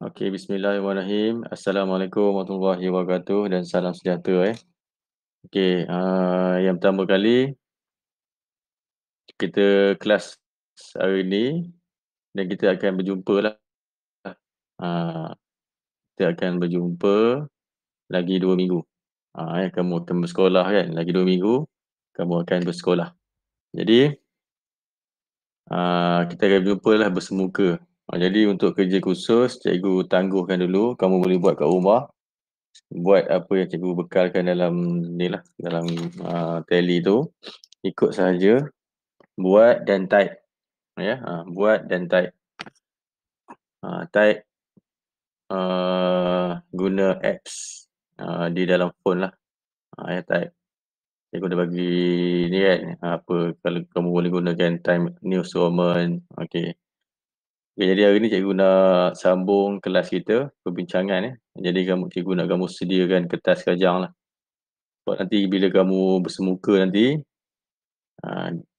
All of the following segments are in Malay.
Okey, bismillahirrahmanirrahim. Assalamualaikum warahmatullahi wabarakatuh dan salam sejahtera Okey, yang pertama kali kita kelas hari ini dan kita akan berjumpa lah. Ah, kita akan berjumpa lagi 2 minggu. Kamu akan bersekolah kan, lagi 2 minggu kamu akan bersekolah. Jadi, kita akan berjumpa lah bersemuka. Jadi untuk kerja khusus, cikgu tangguhkan dulu, kamu boleh buat kat rumah. Buat apa yang cikgu bekalkan dalam ni lah, dalam tally tu, ikut sahaja, buat dan type. Buat dan type. Type guna apps di dalam phone lah. Type. Cikgu dah bagi ni kan, apa kalau kamu boleh gunakan Time News Roman. Okey. Jadi hari ni cikgu nak sambung kelas kita, perbincangan Jadi cikgu nak kamu sediakan kertas kajang lah. Sebab nanti bila kamu bersemuka nanti,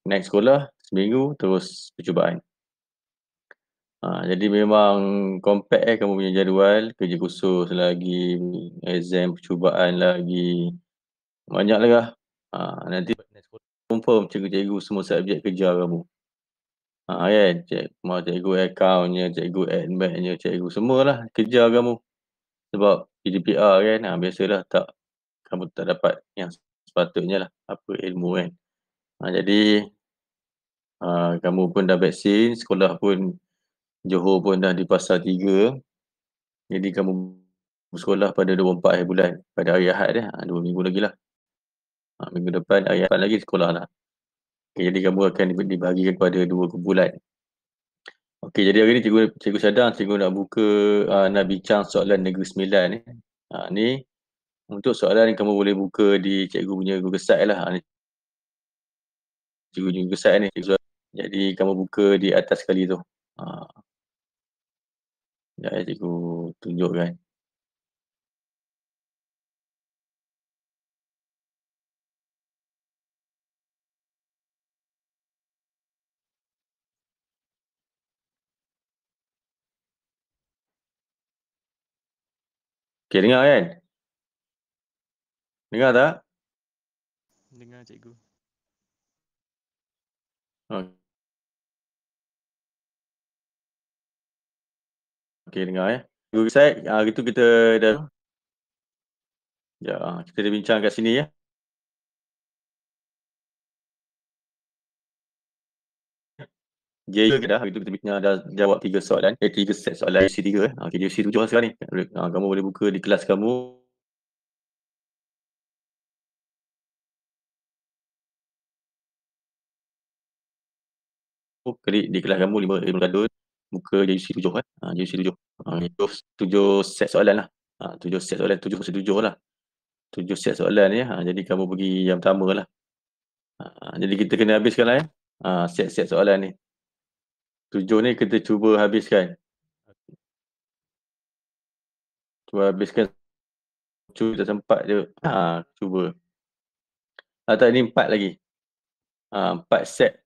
naik sekolah seminggu terus percubaan. Jadi memang compact kamu punya jadual, kerja khusus lagi, exam percubaan lagi, banyak lah. Nanti confirm cikgu-cikgu semua subjek kejar kamu. Kan, cikgu accountnya, cikgu adminnya, cikgu semualah kejar kamu. Sebab PDPR kan, biasalah kamu tak dapat yang sepatutnya lah, apa ilmu kan. Jadi kamu pun dah vaksin, sekolah pun Johor pun dah di Pasar 3. Jadi kamu bersekolah pada 24 hari bulan, pada hari Ahad 2 minggu lagi lah. Minggu depan hari Ahad lagi sekolah lah. Jadi kamu akan dibahagikan kepada 2 kumpulan. Okey, jadi hari ni cikgu cadang cikgu nak buka, nak bincang soalan Negeri Sembilan ni. Ni untuk soalan ni kamu boleh buka di cikgu punya Google Site lah. Ni cikgu punya Google Site ni. Jadi kamu buka di atas sekali tu. Sekejap cikgu tunjukkan. Okey, dengar kan? Dengar tak? Dengar cikgu. Okey, dengar Google Site, hari tu kita dah kita dah bincang kat sini JU dah, hari tu kita dah jawab 3 soalan, 3 set soalan JC 3 Okey, JC 7 lah sekarang ni. Kamu boleh buka di kelas kamu. Klik di kelas kamu 5 ilmu kadun, buka JC 7 JC 7. 7 set soalan lah. 7 set soalan, 7 lah. 7 set soalan ni jadi kamu pergi yang pertama lah. Jadi kita kena habiskan lah set-set soalan ni. 7 ni kita cuba habiskan. Cuba habiskan. Cuba tak sempat je. Cuba. Tak, ni 4 lagi. 4 set.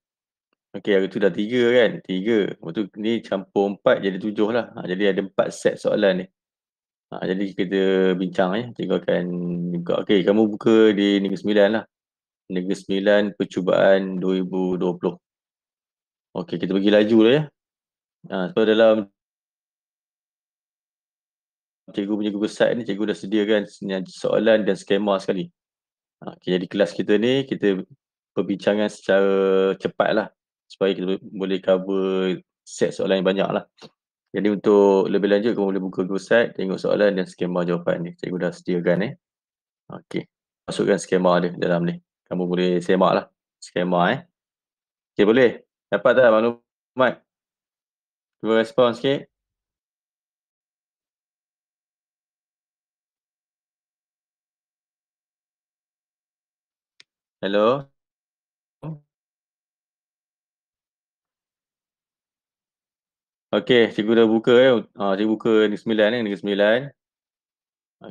Okey, hari tu dah 3 kan? 3. Lepas tu ni campur 4 jadi 7 lah. Jadi ada 4 set soalan ni. Jadi kita bincang Cikgu akan buka. Okey, kamu buka di Negeri Sembilan lah. Negeri Sembilan Percubaan 2020. Okey, kita pergi laju lah So dalam cikgu punya Google Site ni, cikgu dah sediakan soalan dan skema sekali. Okay, jadi kelas kita ni, kita perbincangan secara cepat lah. Supaya kita boleh cover set soalan yang banyak lah. Jadi untuk lebih lanjut, kamu boleh buka Google Site, tengok soalan dan skema jawapan ni. Cikgu dah sediakan Okay, masukkan skema dia dalam ni. Kamu boleh semak lah skema Okay, boleh? Dapat tak maklumat? Cuba respon sikit. Hello? Okey, cikgu dah buka cikgu buka Negeri Sembilan Negeri Sembilan.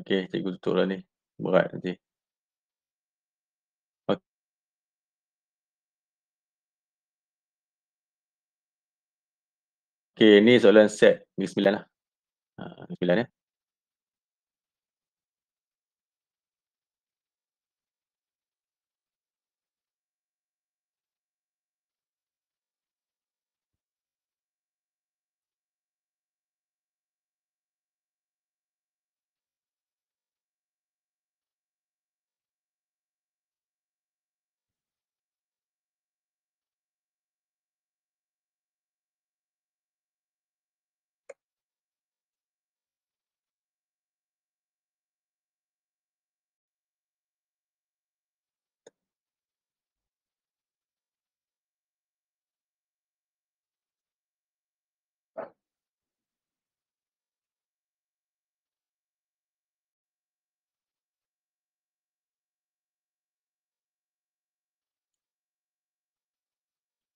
Okey, cikgu tutup lah ni. Berat nanti. Okey, ni soalan set Negeri Sembilan lah. 9 ya.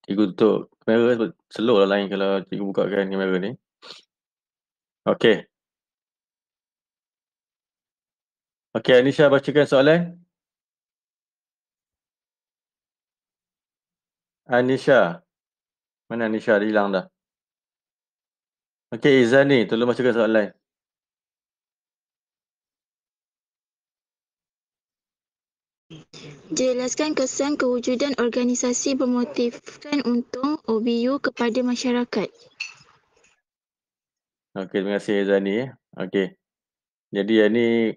Cikgu tutup kamera sebab slow lah lain kalau cikgu bukakan kamera ni. Okey. Okey, Anisha bacakan soalan. Anisha. Mana Anisha? Dia hilang dah. Okey, Izani, tolong bacakan soalan. Jelaskan kesan kewujudan organisasi bermotifkan untung OBU kepada masyarakat. Okey, terima kasih Izani. Okey. Jadi yang ni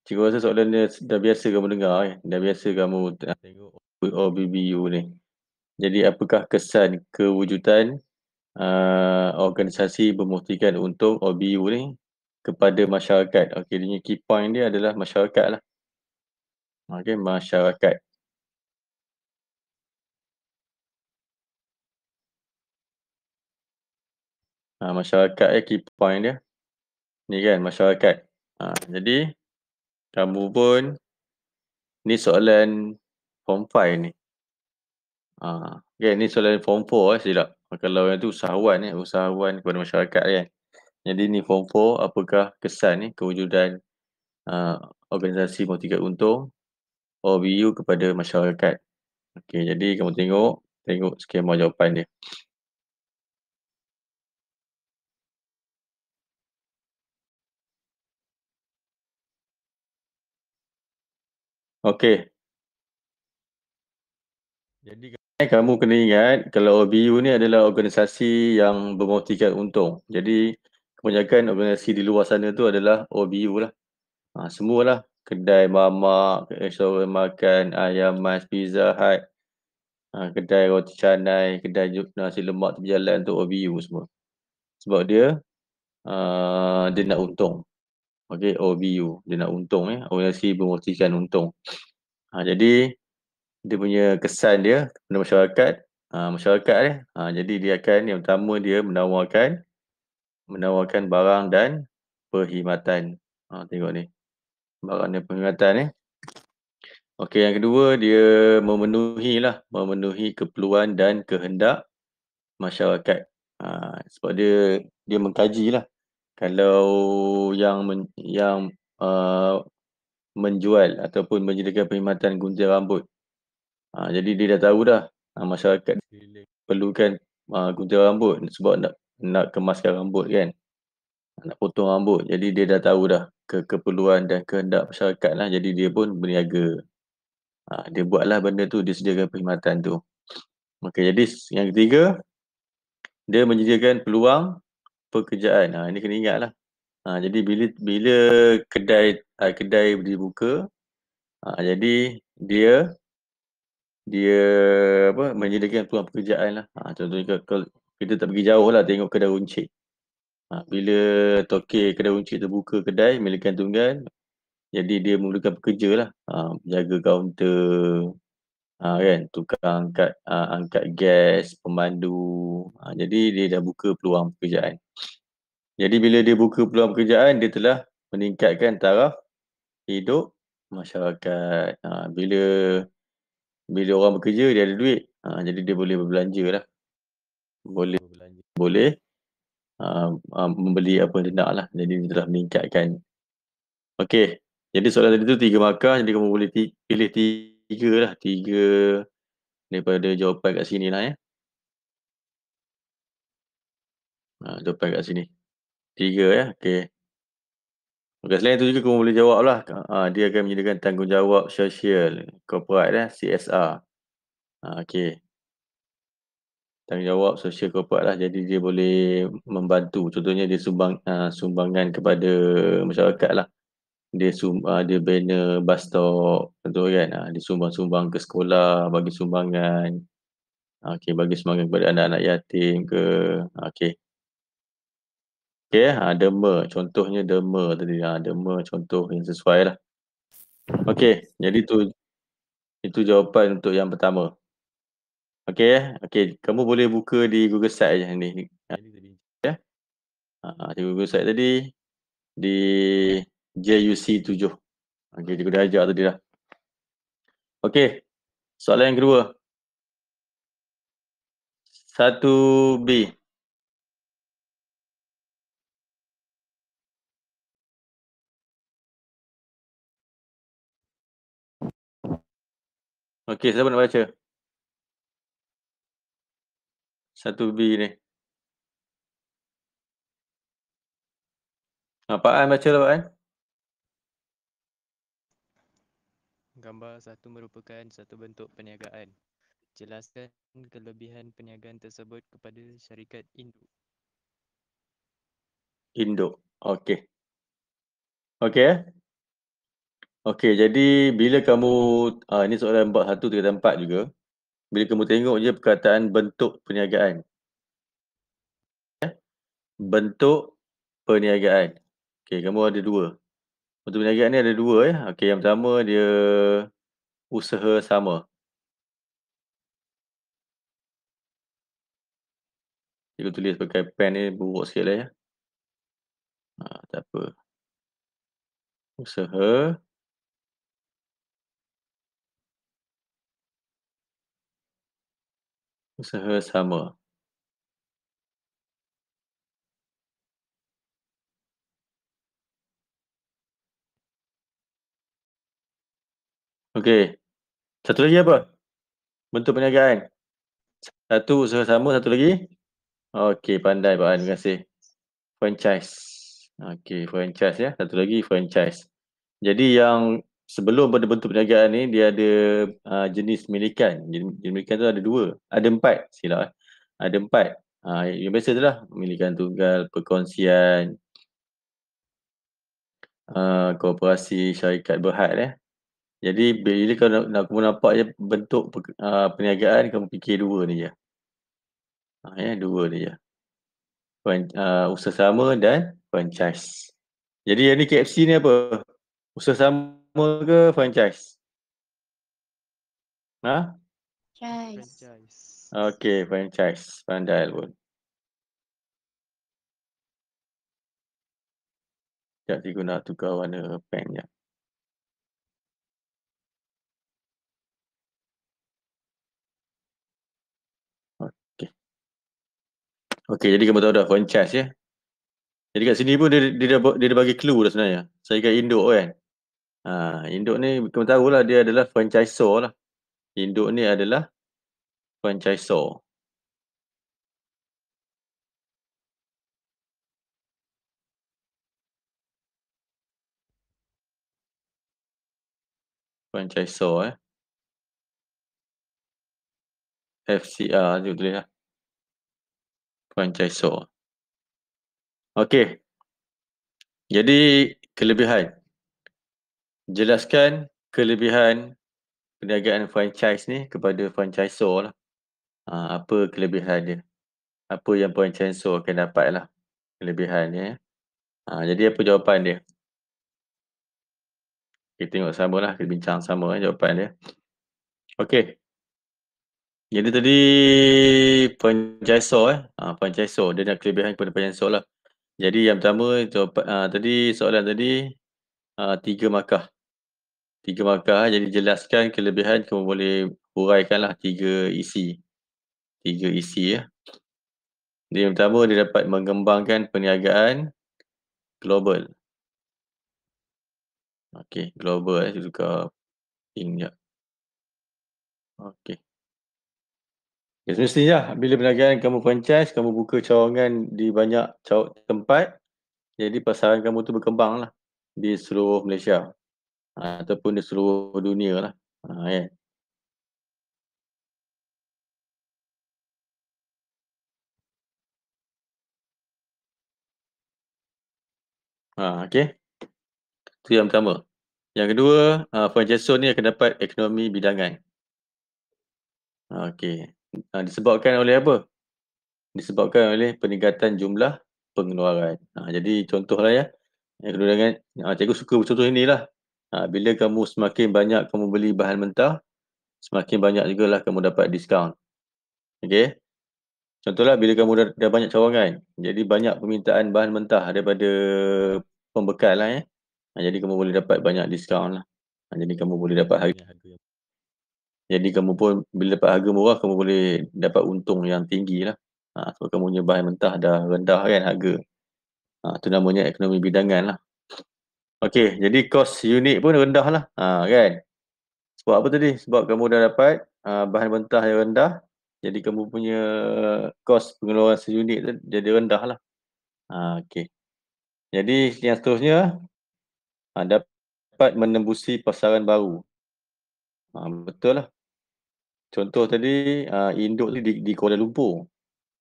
cikgu rasa soalan dia dah biasa kamu dengar dah biasa kamu tengok OBBU ni. Jadi apakah kesan kewujudan organisasi bermotifkan untung OBU ni kepada masyarakat? Okey, dia punya key point dia adalah masyarakat lah. Okey, masyarakat. Masyarakat key point dia. Ni kan masyarakat. Jadi kamu pun ni soalan form 5 ni. Okay, ni soalan form 4 silap. Kalau yang tu usahawan kepada masyarakat kan. Jadi ni form 4, apakah kesan ni kewujudan organisasi bermotifkan untung OBU kepada masyarakat. Okey, jadi kamu tengok skema jawapan dia. Okey. Jadi kamu kena ingat kalau OBU ni adalah organisasi yang bermotifkan untung. Jadi kebanyakan organisasi di luar sana tu adalah OBU lah. Semualah kedai mamak, restoran makan, ayam mas, Pizza Hut, kedai roti canai, kedai nasi lemak tepi jalan tu OBU semua. Sebab dia nak untung. Okey, OBU dia nak untung organisasi bermotifkan untung. Jadi dia punya kesan dia kepada masyarakat, masyarakat jadi dia akan yang pertama dia menawarkan barang dan perkhidmatan. Tengok ni. Barang dan perkhidmatan ni. Okey, yang kedua dia memenuhi keperluan dan kehendak masyarakat. Sebab dia mengkajilah kalau yang menjual ataupun menyediakan perkhidmatan gunting rambut. Jadi dia dah tahu dah masyarakat perlukan gunting rambut sebab nak kemaskan rambut kan. Nak potong rambut. Jadi dia dah tahu dah keperluan dan kehendak masyarakat lah. Jadi dia pun berniaga. Dia buatlah benda tu, dia sediakan perkhidmatan tu. Okey, jadi yang ketiga, dia menyediakan peluang pekerjaan. Ini kena ingat lah. Jadi bila kedai dibuka, jadi dia menyediakan peluang pekerjaan lah. Contohnya kalau kita tak pergi jauh lah tengok kedai runcit. Bila tokek kedai runcit tu buka kedai milik gantungan, jadi dia memerlukan pekerja lah. Jaga kaunter, kan, tukang angkat gas, pemandu. Jadi dia dah buka peluang pekerjaan. Jadi bila dia buka peluang pekerjaan, dia telah meningkatkan taraf hidup masyarakat. Bila orang bekerja dia ada duit, jadi dia boleh berbelanja lah. Boleh membeli apa dia nak lah. Jadi dia telah meningkatkan. Okey, jadi soalan tadi tu 3 markah, jadi kamu boleh pilih 3 lah. 3 daripada jawapan kat sini lah ya. Jawapan kat sini. 3 ya. Okey. Okay, selain itu juga kamu boleh jawab lah. Dia akan menyediakan tanggungjawab sosial korporat CSR. Okey. Tanggungjawab sosial korporat lah. Jadi dia boleh membantu. Contohnya dia sumbangan kepada masyarakat lah. Dia banner bus stop. Contoh kan. Dia sumbang-sumbang ke sekolah, bagi sumbangan. Okey, bagi sumbangan kepada anak-anak yatim ke. Okey. Okey, derma. Contohnya derma tadi. Derma contoh yang sesuai lah. Okey, jadi itu jawapan untuk yang pertama. Okey. Okey, kamu boleh buka di Google Site je ni. Ya. Di Google Site tadi di JUC 7. Okey, cikgu dah ajar tadi dah. Okey. Soalan yang kedua. 1B. Okey, siapa nak baca? 1B ni. Pak An baca lah Pak An. Gambar 1 merupakan satu bentuk perniagaan. Jelaskan kelebihan perniagaan tersebut kepada syarikat induk. Induk. Okey. Okey. Okey, jadi bila kamu ni soalan 1 tingkatan 4 juga. Bila kamu tengok je perkataan bentuk perniagaan. Bentuk perniagaan. Okey, kamu ada 2. Bentuk perniagaan ni ada 2 ya. Okey, yang pertama dia usaha sama. Cikgu tulis pakai pen ni buruk sikit lah ya. Tak apa. Usaha sama. Okey. Satu lagi apa? Bentuk perniagaan. Satu usaha sama, satu lagi? Okey, pandai Pak An. Terima kasih. Franchise. Okey, franchise ya. Satu lagi franchise. Jadi yang sebelum pada bentuk perniagaan ni dia ada jenis milikan. Jenis milikan tu ada 2. Ada 4, silap. Ada 4. Yang biasa tu lah. Milikan tunggal, perkongsian, koperasi, syarikat berhad ya. Jadi bila kamu nampak je bentuk perniagaan, kamu fikir 2 ni je. 2 ni je. Usaha sama dan franchise. Jadi yang ni KFC ni apa? Usaha sama ke franchise? Franchise. Okey, franchise. Pandai pun. Sekejap cikgu nak tukar warna pen je. Okey. Okey, jadi kamu tahu dah franchise ya. Jadi kat sini pun dia dah bagi clue dah sebenarnya. Saya kat induk kan. Induk ni kamu tahulah dia adalah franchisor lah. Induk ni adalah franchisor. Franchisor FCR je tulis lah. Franchisor. Okey. Jadi kelebihan. Jelaskan kelebihan perniagaan franchise ni kepada franchisor lah. Apa kelebihan dia? Apa yang franchisor akan dapat lah kelebihannya. Jadi apa jawapan dia? Kita tengok sama lah, kita bincang sama jawapan dia. Okey. Jadi tadi franchisor franchisor dia nak kelebihan kepada franchisor lah. Jadi yang pertama jawapan tadi soalan tadi 3 markah. 3 markah, jadi jelaskan kelebihan, kamu boleh huraikanlah 3 isi. 3 isi ya. Jadi yang pertama dia dapat mengembangkan perniagaan global. Okey, global saya tukar pink jap. Okey. Semestinya bila perniagaan kamu franchise, kamu buka cawangan di banyak tempat, jadi pasaran kamu tu berkembang lah di seluruh Malaysia ataupun di seluruh dunia lah. Kan? Okay. Itu yang pertama. Yang kedua, franchisor ni akan dapat ekonomi bidangan. Okey. Disebabkan oleh apa? Disebabkan oleh peningkatan jumlah pengeluaran. Jadi contohlah ya, ekonomi bidangan, cikgu suka contoh inilah. Bila kamu semakin banyak kamu beli bahan mentah, semakin banyak jugalah kamu dapat diskaun. Okey. Contohlah bila kamu dah banyak cawangan, jadi banyak permintaan bahan mentah daripada pembekal lah ya. Jadi kamu boleh dapat banyak diskaun lah. Jadi kamu boleh dapat harga. Jadi kamu pun bila dapat harga murah, kamu boleh dapat untung yang tinggi lah. Sebab kamu punya bahan mentah dah rendah kan harga. Itu namanya ekonomi bidangan lah. Okey, jadi kos unit pun rendah lah. Kan? Sebab apa tadi? Sebab kamu dah dapat bahan mentah yang rendah, jadi kamu punya kos pengeluaran seunit tu jadi rendah lah. Okey. Jadi yang seterusnya, dapat menembusi pasaran baru. Betul lah. Contoh tadi, induk tu di Kuala Lumpur.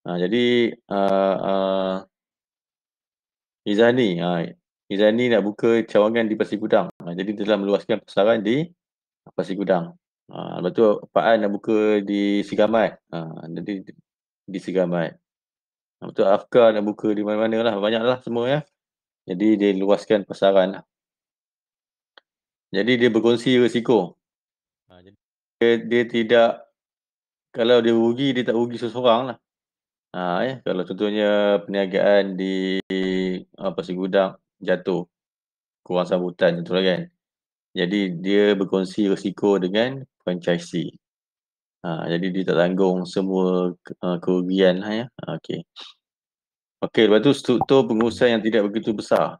Jadi Izani nak buka cawangan di Pasir Gudang. Jadi dia telah meluaskan pasaran di Pasir Gudang. Lepas tu Pak An nak buka di Segamat. Jadi di Segamat. Lepas tu Afkar nak buka di mana-mana lah. Banyak lah semua ya. Jadi dia luaskan pasaran lah. Jadi dia berkongsi risiko. Dia tidak, kalau dia rugi, dia tak rugi seseorang lah. Kalau contohnya perniagaan di Pasir Gudang jatuh, kurang sambutan contohlah kan. Jadi dia berkongsi risiko dengan franchisee. Jadi dia tak tanggung semua kerugian lah ya. Okey. Lepas tu struktur pengurusan yang tidak begitu besar.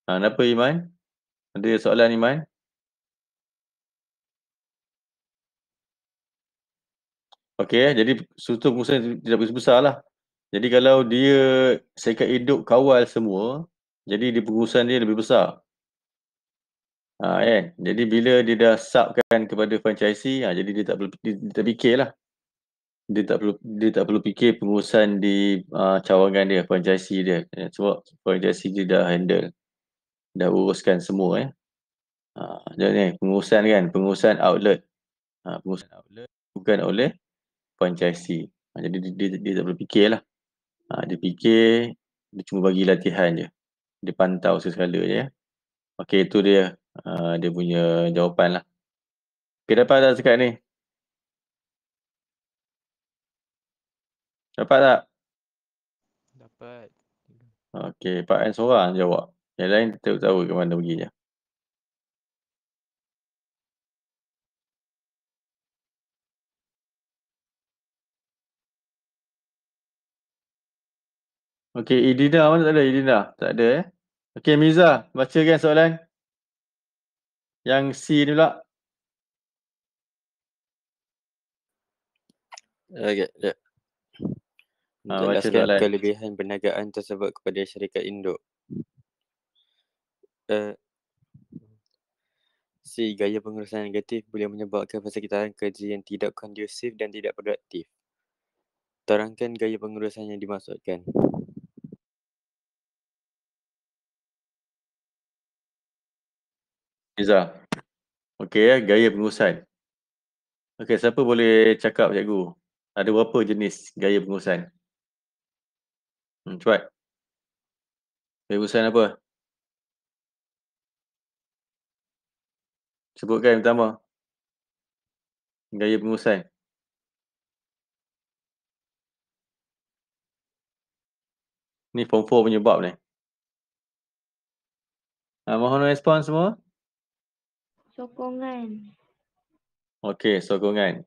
Kenapa Iman? Ada soalan Iman? Okey, jadi struktur pengurusan tidak begitu besar lah. Jadi kalau dia syarikat hidup kawal semua, jadi pengurusan dia lebih besar. Kan? Jadi bila dia dah subkan kepada franchisee, jadi dia tak fikirlah. Dia tak perlu fikir pengurusan di cawangan dia, franchisee dia. Sebab franchisee dia dah handle, dah uruskan semua. Jadi pengurusan outlet. Pengurusan outlet bukan oleh franchisee. Jadi dia tak perlu fikirlah. Dia fikir, dia cuma bagi latihan je. Dia pantau sekala je ya. Okey, itu dia dia punya jawapan lah. Okey, dapat tak sekat ni? Dapat tak? Dapat. Okey, Pak An seorang jawab. Yang lain tak tahu ke mana pergi je. Okey, Idina mana tak ada? Idina tak ada Okey, Miza, bacakan soalan. Yang C ni pula. Okey, jap. Baca Jelaskan soalan. kelebihan perniagaan tersebut kepada syarikat induk. C. Gaya pengurusan negatif boleh menyebabkan persekitaran kerja yang tidak kondusif dan tidak produktif. Terangkan gaya pengurusan yang dimaksudkan. Miza. Okey, gaya pengurusan. Okey, siapa boleh cakap cikgu? Ada berapa jenis gaya pengurusan? Cepat. Gaya pengurusan apa? Sebutkan yang pertama. Gaya pengurusan. Ni form 4 punya bab ni. Mohon respon semua. Sokongan. Okey, sokongan.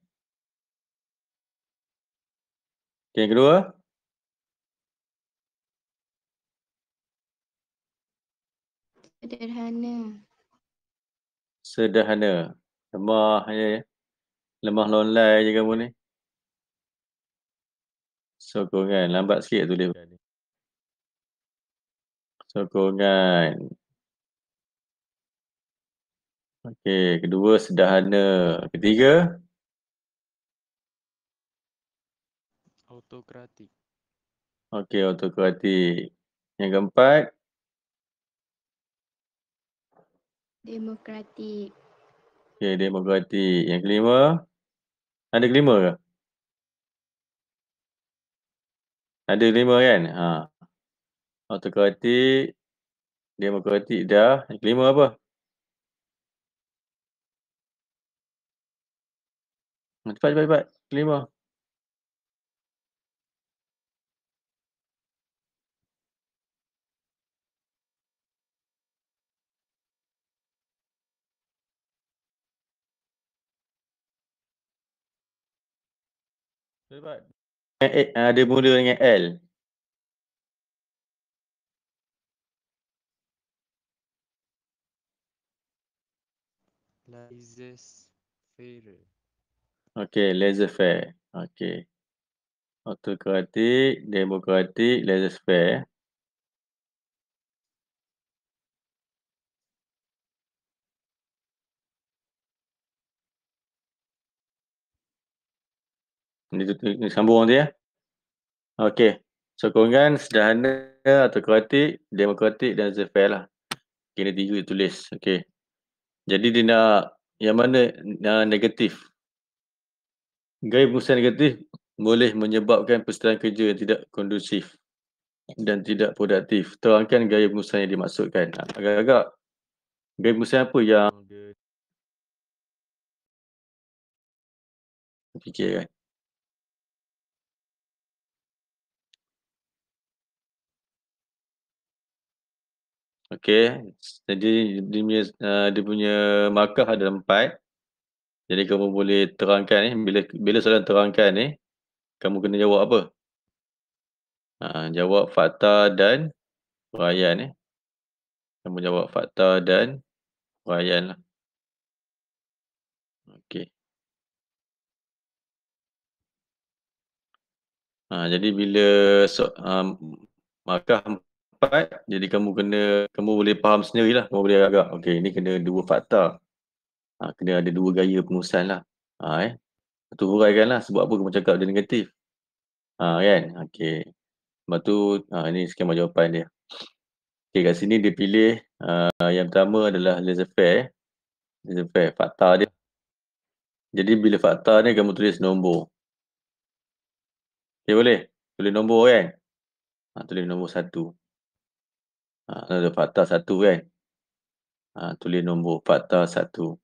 Okay, yang kedua. Sederhana. Sederhana. Lemah je. Lemah lonlai je kamu ni. Sokongan. Lambat sikit tulis. Sokongan. Okey, kedua sederhana. Ketiga, Autokratik. okey, autokratik. Yang keempat, Demokratik. okey, demokratik. Yang kelima, ada kelima ke? Ada kelima kan? Autokratik, demokratik dah. Yang kelima apa? Cepat, cepat, cepat. Kelima. Cepat. Dia mula dengan L. Laissez-faire. Okey, laissez-faire. Okey. Autokratik, demokratik, laissez-faire. Ni sambung nanti ya. Okey. Sokongan, sederhana, autokratik, demokratik dan laissez-faire lah. Kena tiga tulis. Okey. Jadi dia nak yang mana negatif. Gaya pengurusan negatif boleh menyebabkan persetaraan kerja yang tidak kondusif dan tidak produktif. Terangkan gaya pengurusan yang dimaksudkan. Agak-agak gaya pengurusan apa yang dia fikirkan? Okey. Jadi dia punya markah ada 4. Jadi kamu boleh terangkan ni, bila soalan terangkan ni, kamu kena jawab apa? Jawab fakta dan huraian ni. Kamu jawab fakta dan huraian lah. Okey. Jadi bila markah 4, jadi kamu boleh faham sendirilah. Kamu boleh agak, okey, ni kena 2 fakta. Kena ada 2 gaya pengurusan lah. Lepas tu huraikan lah sebab apa kamu cakap dia negatif. Kan? Okey. Lepas tu, ini skema jawapan dia. Okey, kat sini dia pilih yang pertama adalah laissez-faire. Laissez-faire, fakta dia. Jadi bila fakta ni kamu tulis nombor. Okey, boleh? Tulis nombor kan? Tulis nombor 1. Ada fakta 1 kan? Tulis nombor fakta 1.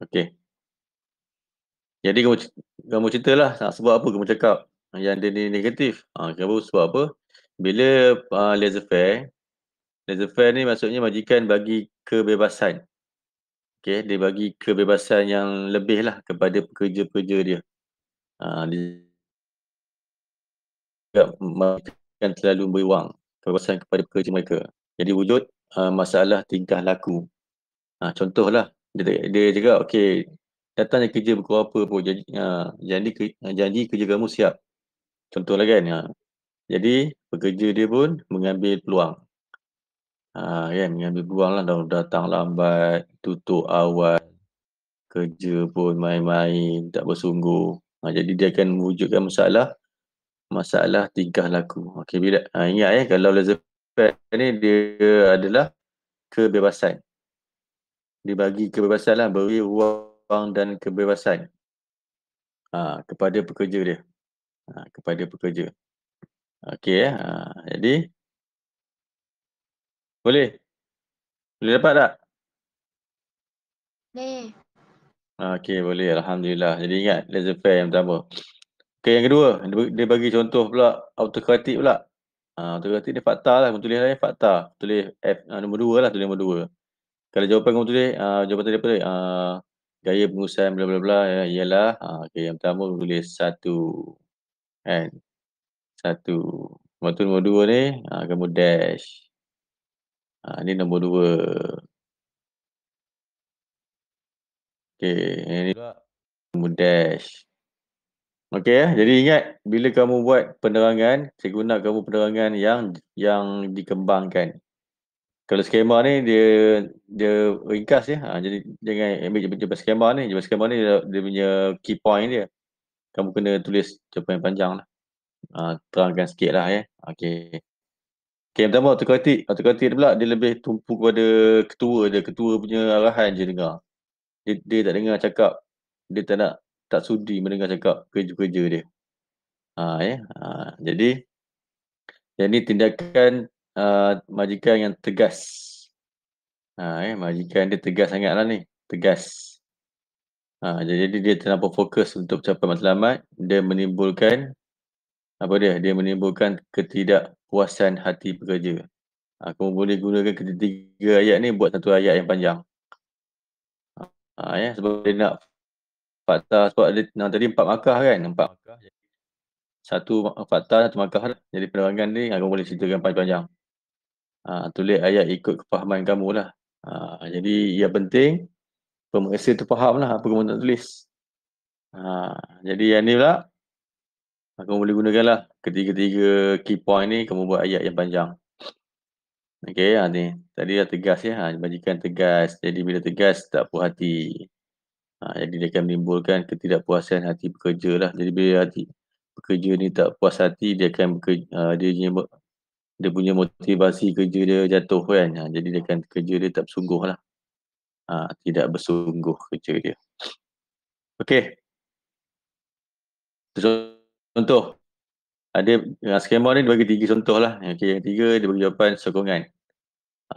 Okey. Jadi kamu ceritalah sebab apa kamu cakap yang dia ni negatif. Kamu sebab apa? Bila laissez-faire ni maksudnya majikan bagi kebebasan. Okey, dia bagi kebebasan yang lebih lah kepada pekerja-pekerja dia. Dia majikan selalu beri wang kebebasan kepada pekerja mereka. Jadi wujud masalah tingkah laku. Contohlah, dia cakap, okey, datangnya kerja pukul apa pun, janji kerja kamu siap. Contohlah kan. Jadi pekerja dia pun mengambil peluang. Kan, mengambil peluang lah, datang lambat, tutup awal, kerja pun main-main, tak bersungguh. Jadi dia akan mewujudkan masalah tingkah laku. Okey, bila ingat kalau laissez-faire ni dia adalah kebebasan. Dia bagi kebebasan lah, beri ruang dan kebebasan kepada pekerja dia. Kepada pekerja. Okey jadi boleh dapat tak? Boleh. Okey, boleh. Alhamdulillah. Jadi ingat laissez-faire yang pertama. Okey, yang kedua, dia bagi contoh pula autokratik pula. Autokratik ni fakta lah. Kamu tulis lah fakta. Tulis F, nombor 2 lah, tulis nombor 2. Kalau jawapan kamu tulis, jawapan tadi apa tadi? Gaya pengurusan bla bla bla ialah, okey, yang pertama tulis 1. Kan? 1. Lepas tu nombor 2 ni, kamu dash. Ni nombor 2. Okey, yang ni pula kamu dash. Okey ya. Jadi ingat bila kamu buat penerangan, cikgu nak kamu penerangan yang dikembangkan. Kalau skema ni dia ringkas ya. Jadi jangan ambil jawapan skema ni. Jawapan skema ni dia punya key point dia. Kamu kena tulis jawapan yang panjang lah. Terangkan sikit lah ya. Okey. Okey, yang pertama autokratik. Autokratik pula dia lebih tumpu kepada ketua dia. Ketua punya arahan je dengar. Dia tak dengar cakap. Dia tak sudi mendengar cakap kerja-kerja dia. Ya. Jadi yang ni tindakan majikan yang tegas. Majikan dia tegas sangat lah ni. Tegas. Jadi dia terlampau fokus untuk capai matlamat. Dia menimbulkan dia menimbulkan ketidakpuasan hati pekerja. Kamu boleh gunakan ketiga ayat ni buat satu ayat yang panjang. Sebab dia nak fakta, sebab dia tadi 4 markah kan. 4 markah. Satu fakta, satu markah. Jadi penerangan ni kamu boleh ceritakan panjang-panjang. Tulis ayat ikut kefahaman kamu lah. Jadi yang penting pemeriksa tu faham lah apa kamu nak tulis. Jadi yang ni pula kamu boleh gunakan lah ketiga-tiga key point ni kamu buat ayat yang panjang. Okey, ni tadi dah tegas ya. Majikan tegas. Jadi bila tegas tak puas hati. Jadi dia akan menimbulkan ketidakpuasan hati pekerja lah. Jadi bila hati pekerja ni tak puas hati, dia akan dia punya motivasi kerja dia jatuh kan. Jadi dia akan kerja dia tak bersungguh lah. Tidak bersungguh kerja dia. Okey. Contoh. Ada skema ni dia bagi 3 contoh lah. Okey, yang 3 dia bagi jawapan sokongan.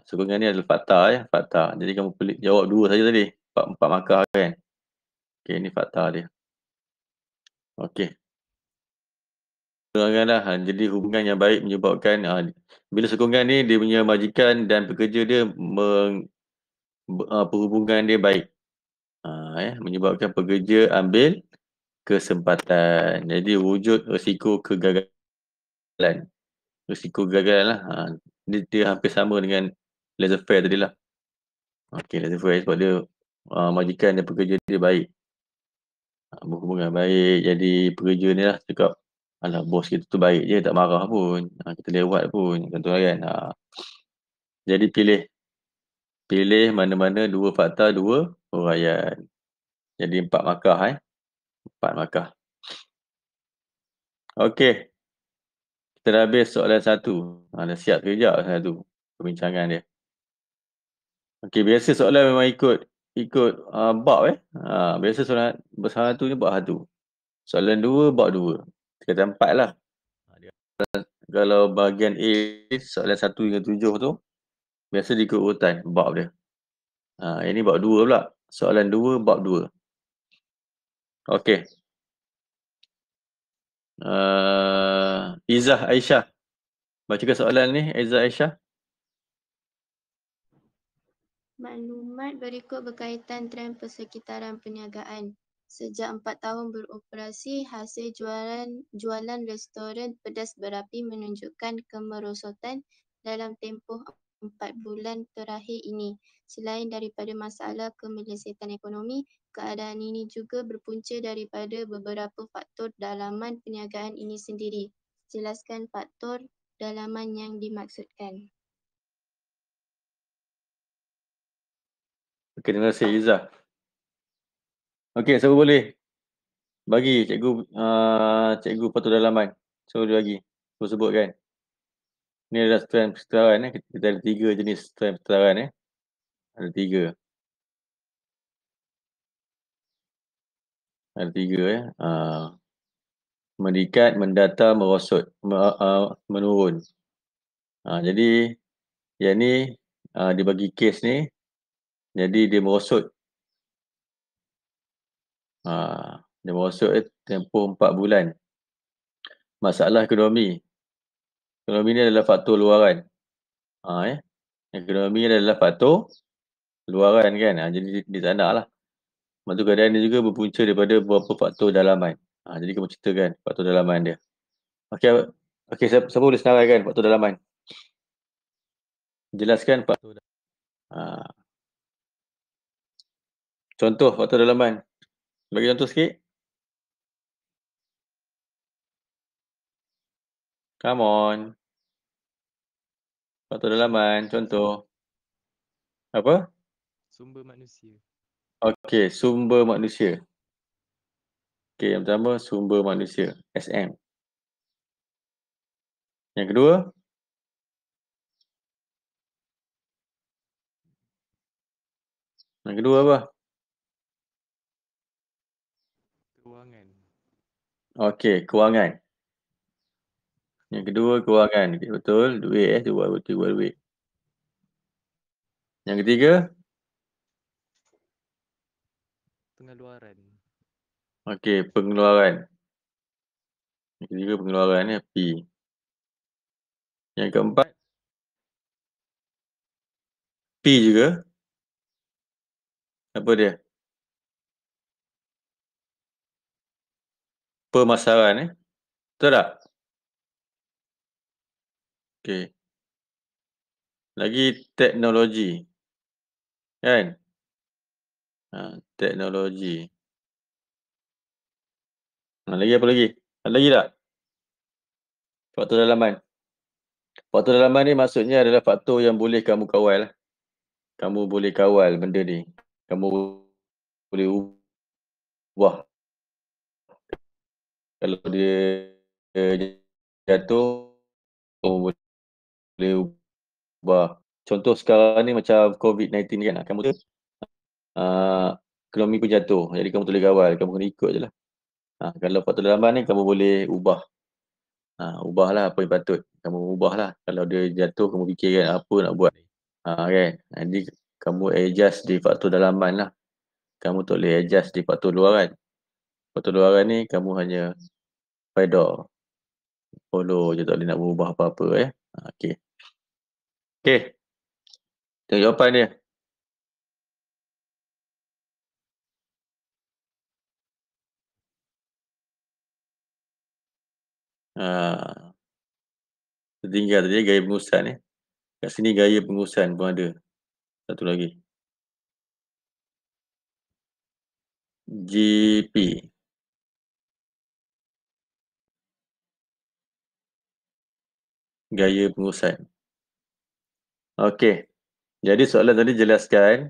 Sokongan ni adalah fakta ya, fakta. Jadi kamu jawab 2 saja tadi. 4 markah kan. Okey, ni fakta dia. Okey. Sokongan lah. Jadi hubungan yang baik menyebabkan bila sokongan ni dia punya majikan dan pekerja dia perhubungan dia baik. Menyebabkan pekerja ambil kesempatan. Jadi wujud risiko kegagalan. Risiko kegagalan lah. Dia hampir sama dengan laissez-faire tadi lah. Okey, laissez-faire sebab dia majikan dan pekerja dia baik. Berhubungan baik. Jadi pekerja ni lah cakap, alah bos kita tu baik je, tak marah pun. Kita lewat pun. Contoh kan. Jadi pilih mana-mana 2 fakta, 2 huraian. Jadi 4 markah 4 markah. Okey. Kita dah habis soalan 1. Dah siap sekejap satu perbincangan dia. Okey, biasa soalan memang ikut bab biasa soalan 1 ni bab 1. Soalan 2 bab 2. Kita 4 lah. Kalau bahagian A soalan 1 hingga 7 tu biasa diikut urutan bab dia. Ini bab 2 pula. Soalan 2 bab 2. Okey. Izzah Aisyah. Bacakan soalan ni Izzah Aisyah. Maklumat berikut berkaitan trend persekitaran perniagaan. Sejak 4 tahun beroperasi, hasil jualan restoran pedas berapi menunjukkan kemerosotan dalam tempoh 4 bulan terakhir ini. Selain daripada masalah kemelesetan ekonomi, keadaan ini juga berpunca daripada beberapa faktor dalaman perniagaan ini sendiri. Jelaskan faktor dalaman yang dimaksudkan. Okey, terima kasih Izzah. Okey, siapa boleh bagi cikgu faktor dalaman. So dia bagi. Aku sebutkan. Ni adalah trend persetaraan Kita ada 3 jenis trend persetaraan Ada 3. Ada 3 meningkat, mendata, merosot, menurun. Jadi yang ni dia bagi kes ni. Jadi dia merosot. Dia merosot tempoh 4 bulan. Masalah ekonomi. Ekonomi ni adalah faktor luaran. Ekonomi adalah faktor luaran kan. Jadi dia tak nak lah. Lepas tu keadaan dia juga berpunca daripada beberapa faktor dalaman. Jadi kamu ceritakan faktor dalaman dia. Okey, siapa boleh senaraikan faktor dalaman? Jelaskan faktor dalaman. Contoh faktor dalaman. Bagi contoh sikit. Come on. Faktor dalaman, contoh. Apa? Sumber manusia. Okey, sumber manusia. Okey, yang pertama sumber manusia, SM. Yang kedua, apa? Kewangan. Okey, kewangan. Yang kedua, kewangan. Okey, betul. Duit dia buat duit. Yang ketiga, Pengeluaran. okey, pengeluaran. Yang ketiga pengeluaran ni P. Yang keempat, P juga. Apa dia? Pemasaran Betul tak? Okey. Lagi teknologi. Kan? Teknologi. Lagi apa lagi? Ada lagi tak? Faktor dalaman. Faktor dalaman ni maksudnya adalah faktor yang boleh kamu kawal. Kamu boleh kawal benda ni. Kamu boleh ubah. Kalau dia jatuh, kamu boleh ubah. Contoh sekarang ni macam COVID-19 kan. Kamu tu ekonomi pun jatuh. Jadi kamu tak boleh kawal. Kamu kena ikut je lah. Kalau faktor dalaman ni kamu boleh ubah. Ubahlah apa yang patut. Kamu ubahlah. Kalau dia jatuh, kamu fikirkan apa nak buat. Kan? Jadi kamu adjust di faktor dalaman lah. Kamu tak boleh adjust di faktor luaran. Faktor luaran ni kamu hanya redha. Follow je, tak boleh nak berubah apa-apa. Okey. Okey. Tengok jawapan dia. Tertinggal tadi gaya pengurusan Kat sini gaya pengurusan pun ada. Satu lagi. GP. Gaya pengurusan. Okey. Jadi soalan tadi jelaskan.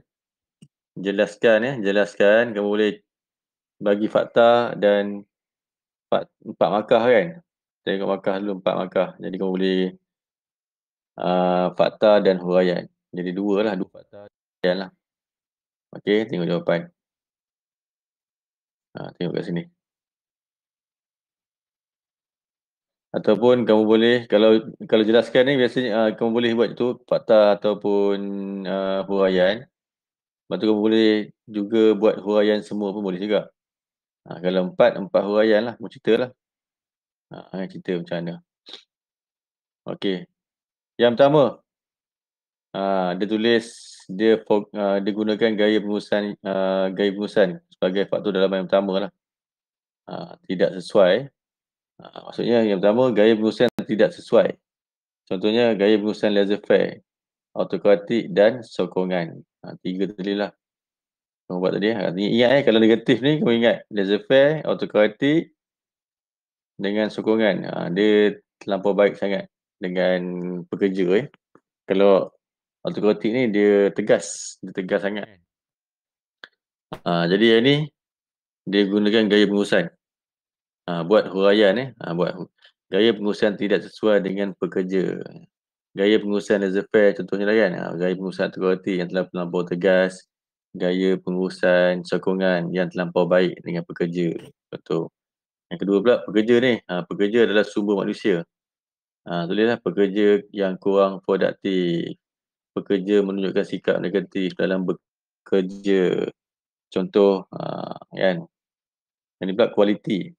Jelaskan. Kamu boleh bagi fakta dan 4 markah kan. Tengok markah dulu 4 markah. Jadi kamu boleh fakta dan huraian. Jadi 2 fakta dan huraian lah. Okey, tengok jawapan. Tengok kat sini. Ataupun kamu boleh, kalau jelaskan ni biasanya kamu boleh buat tu fakta ataupun huraian. Lepas tu kamu boleh juga buat huraian semua pun boleh juga. Kalau 4 huraian lah, mau cerita lah. Cerita macam mana. Okey. Yang pertama, dia tulis dia gunakan gaya pengurusan sebagai faktor dalaman yang pertama lah. Tidak sesuai. Maksudnya yang pertama, gaya pengurusan tidak sesuai. Contohnya gaya pengurusan laissez-faire, autokratik dan sokongan. 3 tadi lah. Kamu buat tadi. Ingat kalau negatif ni, kamu ingat laissez-faire, autokratik dengan sokongan. Dia terlampau baik sangat dengan pekerja. Kalau autokratik ni dia tegas sangat. Jadi yang ni dia gunakan gaya pengurusan. Buat huraian buat gaya pengurusan tidak sesuai dengan pekerja. Gaya pengurusan laissez-faire contohnya lah kan. Gaya pengurusan autokratik yang terlampau tegas. Gaya pengurusan sokongan yang terlampau baik dengan pekerja. Contoh. Yang kedua pula pekerja ni. Pekerja adalah sumber manusia. Tulislah pekerja yang kurang produktif. Pekerja menunjukkan sikap negatif dalam bekerja. Contoh kan. Yang ni pula kualiti.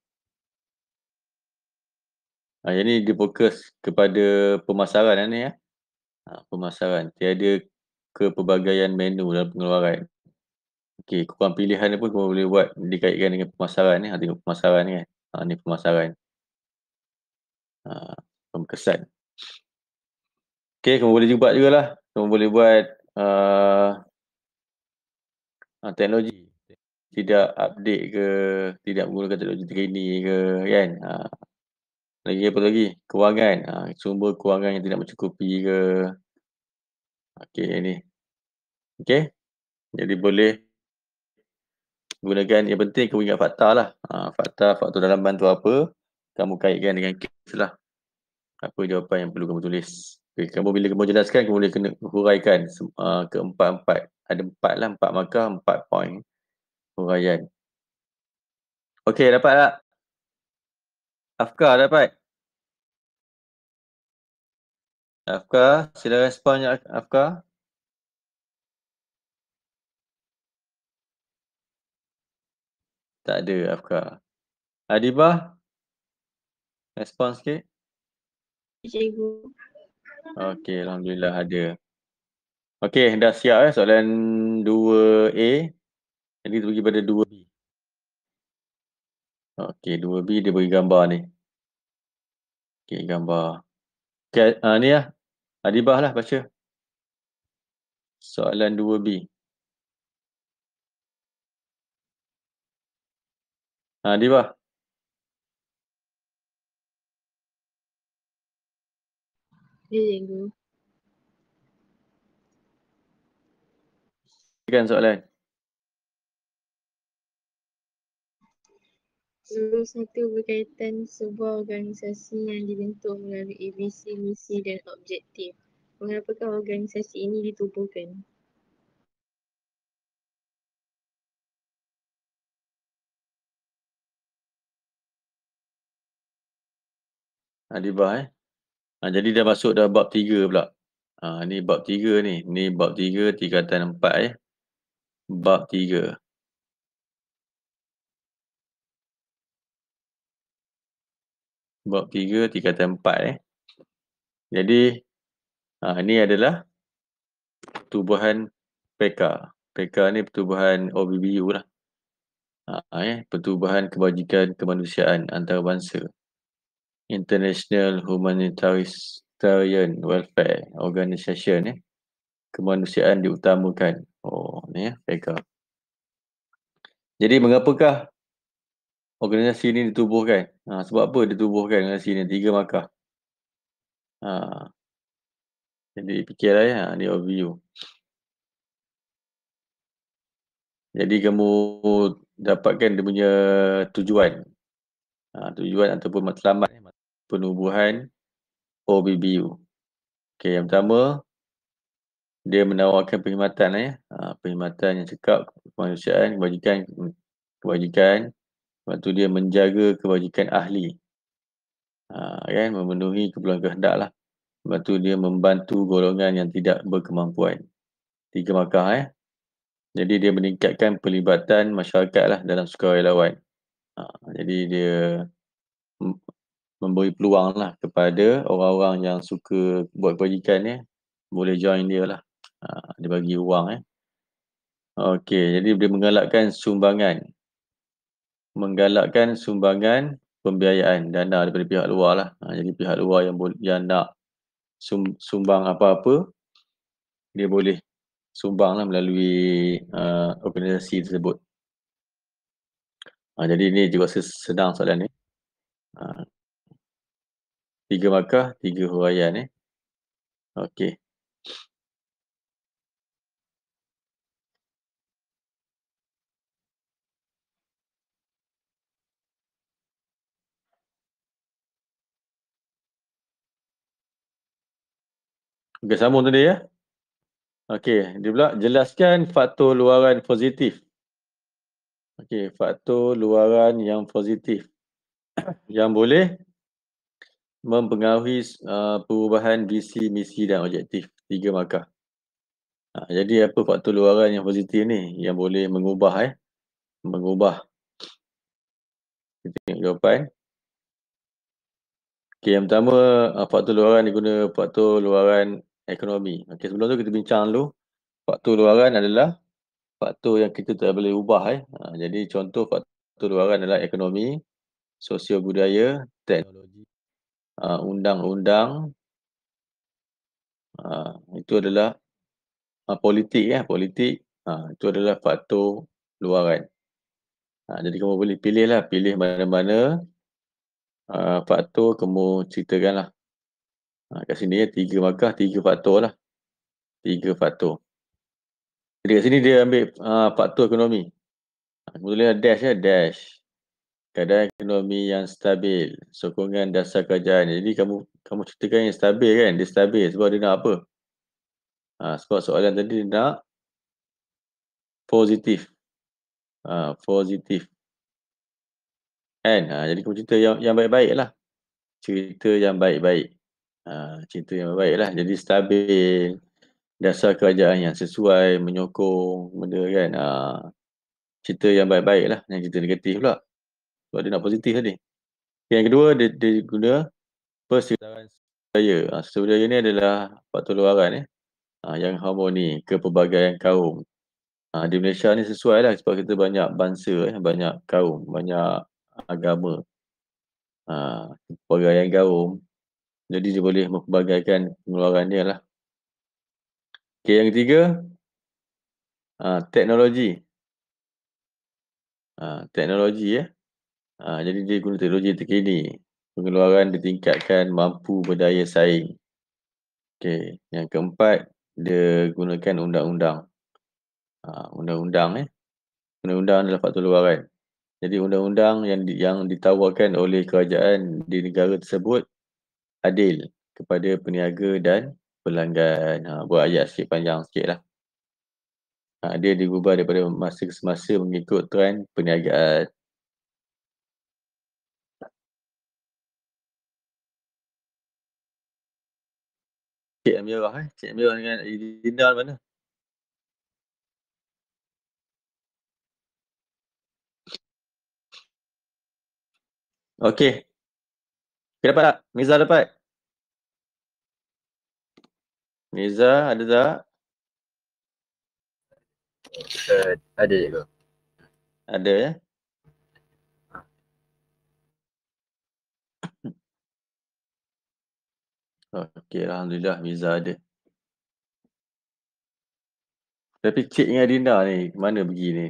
Yang ni dia fokus kepada pemasaran ni pemasaran. Tiada kepelbagaian menu dalam pengeluaran. Okey, kurang pilihan ni pun kamu boleh buat dikaitkan dengan pemasaran ni. Tengok pemasaran ni kan. Ni pemasaran. Pemkesan. Okey, kamu boleh buat jugalah. Kamu boleh buat teknologi. Tidak update ke, tidak menggunakan teknologi terkini ke kan. Lagi apa lagi? Kewangan. Sumber kewangan yang tidak mencukupi ke. Okey ni. Okey. Jadi boleh gunakan, yang penting kamu ingat fakta lah. Fakta dalaman tu apa, kamu kaitkan dengan kes lah. Apa jawapan yang perlu kamu tulis. Okay, bila kamu jelaskan, kamu boleh kena huraikan keempat-empat. Ada 4 lah, 4 markah, 4 point huraian. Okey, dapat tak? Afkar dapat? Afkar, sila respon Afkar. Tak ada Afkar. Adibah, respon sikit. Cikgu. Okey, Alhamdulillah ada. Okey, dah siap soalan 2A. Jadi kita pergi pada 2B. Okey, 2B dia bagi gambar ni. Okey, gambar. Okey, ni lah. Adibah lah baca. Soalan 2B. Adibah. Ya, cikgu. Kan soalan. Nombor 1 berkaitan sebuah organisasi yang dibentuk melalui visi, misi dan objektif. Mengapakah organisasi ini ditubuhkan? Adibah jadi dah masuk dah bab 3 pula. Ni bab 3 ni. Ni bab 3 tingkatan 4 Bab 3. Bab 3 tingkatan 4 Jadi ni adalah pertubuhan PK. PK ni pertubuhan OBBU lah. Pertubuhan Kebajikan Kemanusiaan Antarabangsa. International Humanitarian Welfare Organisation Kemanusiaan diutamakan. Ni PK. Jadi mengapakah organisasi ini ditubuhkan? Sebab apa ditubuhkan organisasi ini? 3 markah. Jadi fikirlah ni overview. Jadi kamu dapatkan dia punya tujuan. Tujuan ataupun matlamat penubuhan OBBU. Okey, yang pertama dia menawarkan perkhidmatan perkhidmatan yang cekap kemanusiaan, kebajikan. Lepas tu dia menjaga kebajikan ahli. Memenuhi keperluan kehendak lah. Lepas tu dia membantu golongan yang tidak berkemampuan. 3 markah Jadi dia meningkatkan pelibatan masyarakat lah dalam sukarelawan. Jadi dia memberi peluang lah kepada orang-orang yang suka buat kebajikan boleh join dia lah. Dia bagi wang Okey, jadi dia menggalakkan sumbangan pembiayaan dana daripada pihak luar lah. Jadi pihak luar yang nak sumbang apa-apa, dia boleh sumbang lah melalui organisasi tersebut. Jadi ni juga senang soalan ni. 3 markah, 3 huraian Okey. Okey, sambung tadi Okey, dia pula jelaskan faktor luaran positif. Okey, faktor luaran yang positif yang boleh mempengaruhi perubahan visi, misi dan objektif. 3 markah. Jadi apa faktor luaran yang positif ni yang boleh mengubah Kita tengok jawapan. Okey, yang pertama faktor luaran diguna faktor luaran ekonomi. Okey, sebelum tu kita bincang dulu. Faktor luaran adalah faktor yang kita tak boleh ubah Jadi contoh faktor luaran adalah ekonomi, sosio budaya, teknologi, undang-undang, itu adalah politik politik, itu adalah faktor luaran. Jadi kamu boleh pilih mana-mana faktor kamu ceritakanlah. Kat sini 3 markah, 3 faktor lah. 3 faktor. Jadi kat sini dia ambil faktor ekonomi. Kemudian dash dash. Keadaan ekonomi yang stabil, sokongan dasar kerajaan. Jadi kamu ceritakan yang stabil kan? Dia stabil sebab dia nak apa? Sebab soalan tadi dia nak positif. Positif. Kan? Jadi kamu cerita yang baik-baik lah. Cerita yang baik-baik. Cerita yang baik-baik lah. Jadi stabil. Dasar kerajaan yang sesuai, menyokong benda kan. Cerita yang baik-baik lah. Yang cerita negatif pula. Sebab dia nak positif tadi. Yang kedua, dia guna persaudaraan budaya. Budaya ni adalah faktor luaran yang harmoni, kepelbagaian kaum. Di Malaysia ni sesuai lah sebab kita banyak bangsa, banyak kaum, banyak agama. Kepelbagaian kaum. Jadi dia boleh mempelbagaikan pengeluaran dia lah. Okay, yang ketiga, teknologi. Teknologi jadi dia guna teknologi terkini. Pengeluaran ditingkatkan, mampu berdaya saing. Okay, yang keempat, dia gunakan undang-undang. Undang-undang adalah faktor luaran. Jadi undang-undang yang ditawarkan oleh kerajaan di negara tersebut adil kepada peniaga dan pelanggan. Buat ayat sikit panjang sikit lah. Dia diubah daripada masa ke semasa mengikut trend perniagaan. Cik Amirah Cik Amirah dengan Idina mana? Okey. Dapat tak? Miza dapat? Miza ada tak? Ada je ke? Ada ya. Okey, alhamdulillah Miza ada. Tapi Cik dengan Adina ni mana pergi ni?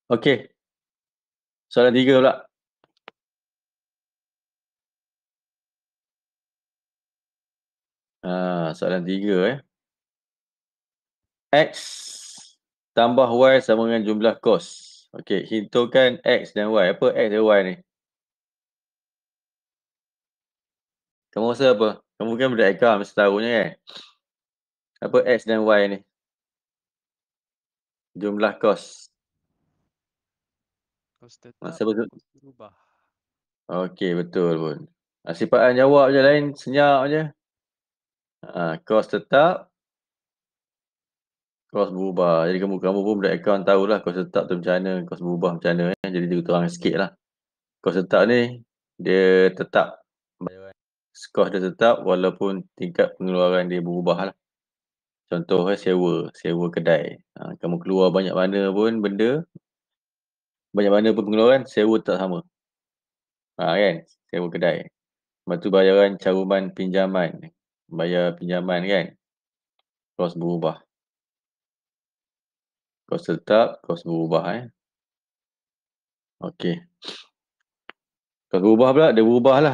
Okey. Soalan 3 pula. Soalan 3 X tambah Y sama dengan jumlah kos. Okey, hitungkan X dan Y. Apa X dan Y ni? Kamu rasa apa? Kamu kan budak account mesti tahunya kan? Apa X dan Y ni? Jumlah kos. Kos tetap, Masa betul. kos berubah. Okey, betul pun. Sifatan jawab je lain, senyap je. Kos tetap, kos berubah. Jadi kamu pun budak account tahulah kos tetap tu macam mana, kos berubah macam mana. Jadi dia terang sikit lah. Kos tetap ni, dia tetap. Kos dia tetap walaupun tingkat pengeluaran dia berubah lah. Contoh sewa kedai. Kamu keluar banyak mana pun benda, banyak mana pun pengeluaran, sewa tak sama. Kan? Sewa kedai. Lepas tu bayaran caruman pinjaman. Bayar pinjaman kan? Kos berubah. Kos tetap, kos berubah Okey. Kos berubah pula, dia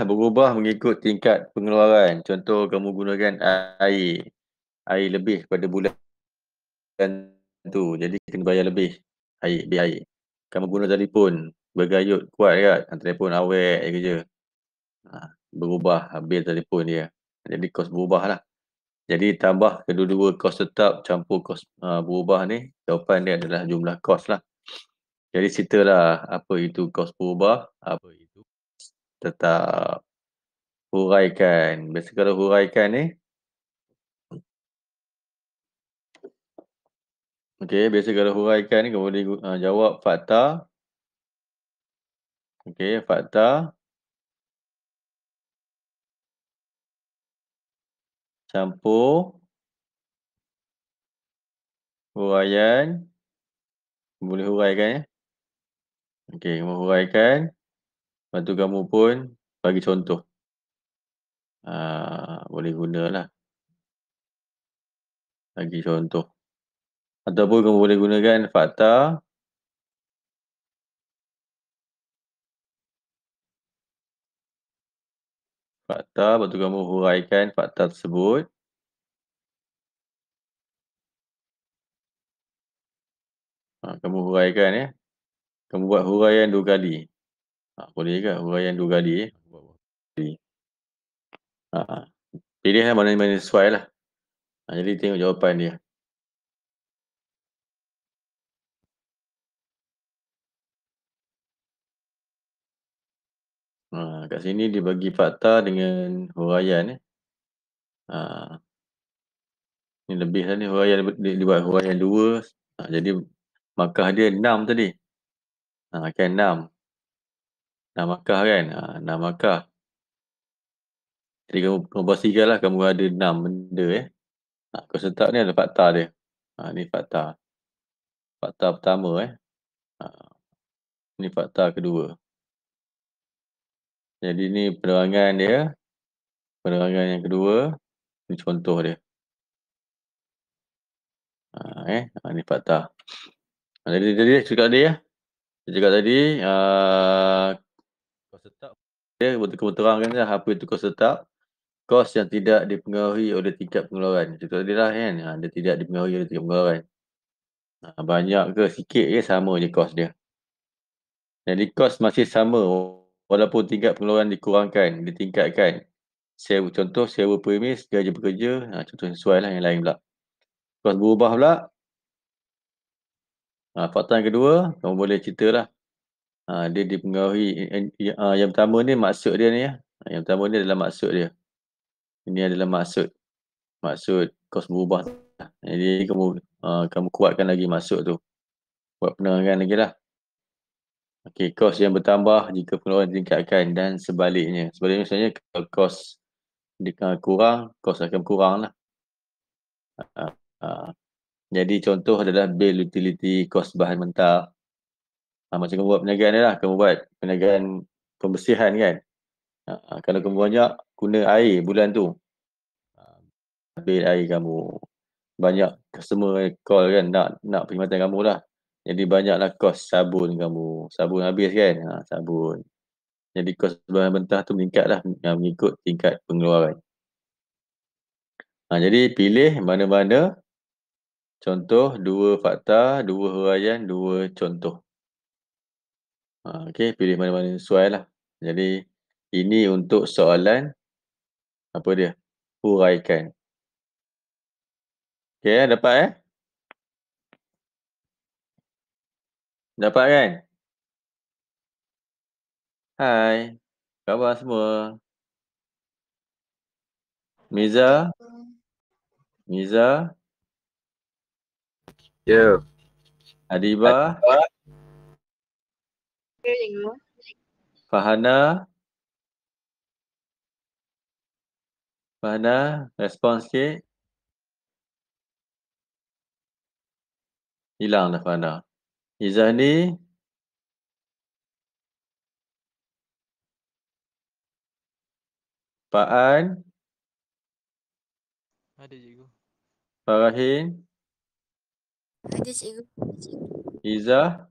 berubah mengikut tingkat pengeluaran. Contoh kamu gunakan air. Air lebih pada bulan tu. Jadi kena bayar lebih. Bil air. Kamu guna telefon, bergayut kuat kan? Telefon awet je kerja. Berubah bil telefon dia. Jadi kos berubah lah. Jadi tambah kedua-dua kos tetap campur kos berubah ni, jawapan dia adalah jumlah kos lah. Jadi ceritalah apa itu kos berubah, apa itu tetap. Huraikan. Biasa kalau huraikan ni, biasa kalau huraikan ni kamu boleh jawab fakta. Fakta campur huraian. Boleh huraikan Okey, kamu huraikan. Lepas tu kamu pun bagi contoh. Boleh gunalah. Bagi contoh. Ataupun kamu boleh gunakan fakta. Fakta, lepas tu kamu huraikan fakta tersebut. Kamu huraikan ya. Kamu buat huraian 2 kali. Boleh ke huraian 2 kali? Pilih mana-mana sesuai lah. Jadi tengok jawapan dia. Kat sini dia bagi fakta dengan huraian. Ni lebih lah ni huraian, dia buat huraian 2. Jadi markah dia 6 tadi. Kan 6. 6 markah kan. 6 markah. Jadi kamu pastikan lah kamu ada 6 benda Kau setup ni ada fakta dia. Ni fakta. Fakta pertama ni fakta kedua. Jadi ni penerangan dia. Penerangan yang kedua. Ni contoh dia. Ni fakta. Jadi tadi cakap tadi Saya cakap tadi kau setup dia betul kau terangkan lah apa itu kau setup. Kos yang tidak dipengaruhi oleh tingkat pengeluaran. Cakap tadi lah kan. Dia tidak dipengaruhi oleh tingkat pengeluaran. Banyak ke sikit ke sama je kos dia. Jadi kos masih sama walaupun tingkat pengeluaran dikurangkan, ditingkatkan. Contoh sewa premis, gaji pekerja, contoh sesuai lah yang lain pula. Kos berubah pula. Fakta yang kedua, kamu boleh cerita lah. Dia dipengaruhi, yang pertama ni maksud dia ni Yang pertama ni adalah maksud dia. Ini adalah maksud. Maksud kos berubah. Jadi kamu kuatkan lagi maksud tu. Buat penerangan lagi lah. Okey, kos yang bertambah jika pengeluaran ditingkatkan dan sebaliknya. Sebaliknya maksudnya kalau kos kurang, kos akan kurang lah. Jadi contoh adalah bil utility, kos bahan mentah. Macam kamu buat perniagaan ni lah. Kamu buat perniagaan pembersihan kan. Kalau kamu banyak guna air bulan tu. Bil air kamu. Banyak customer call kan nak perkhidmatan kamu lah. Jadi banyaklah kos sabun kamu. Sabun habis kan. Sabun. Jadi kos bahan mentah tu meningkat lah mengikut tingkat pengeluaran. Jadi pilih mana-mana contoh, 2 fakta, 2 huraian, 2 contoh. Okey, pilih mana-mana sesuai lah. Jadi ini untuk soalan apa dia? Huraikan. Okey, dapat Dapat kan? Hai. Khabar semua? Miza? Ya. Adiba? Fahana? Respon sikit. Hilang dah Fahana. Izani? Pak An? Ada cikgu. Farahin? Ada cikgu. Izzah?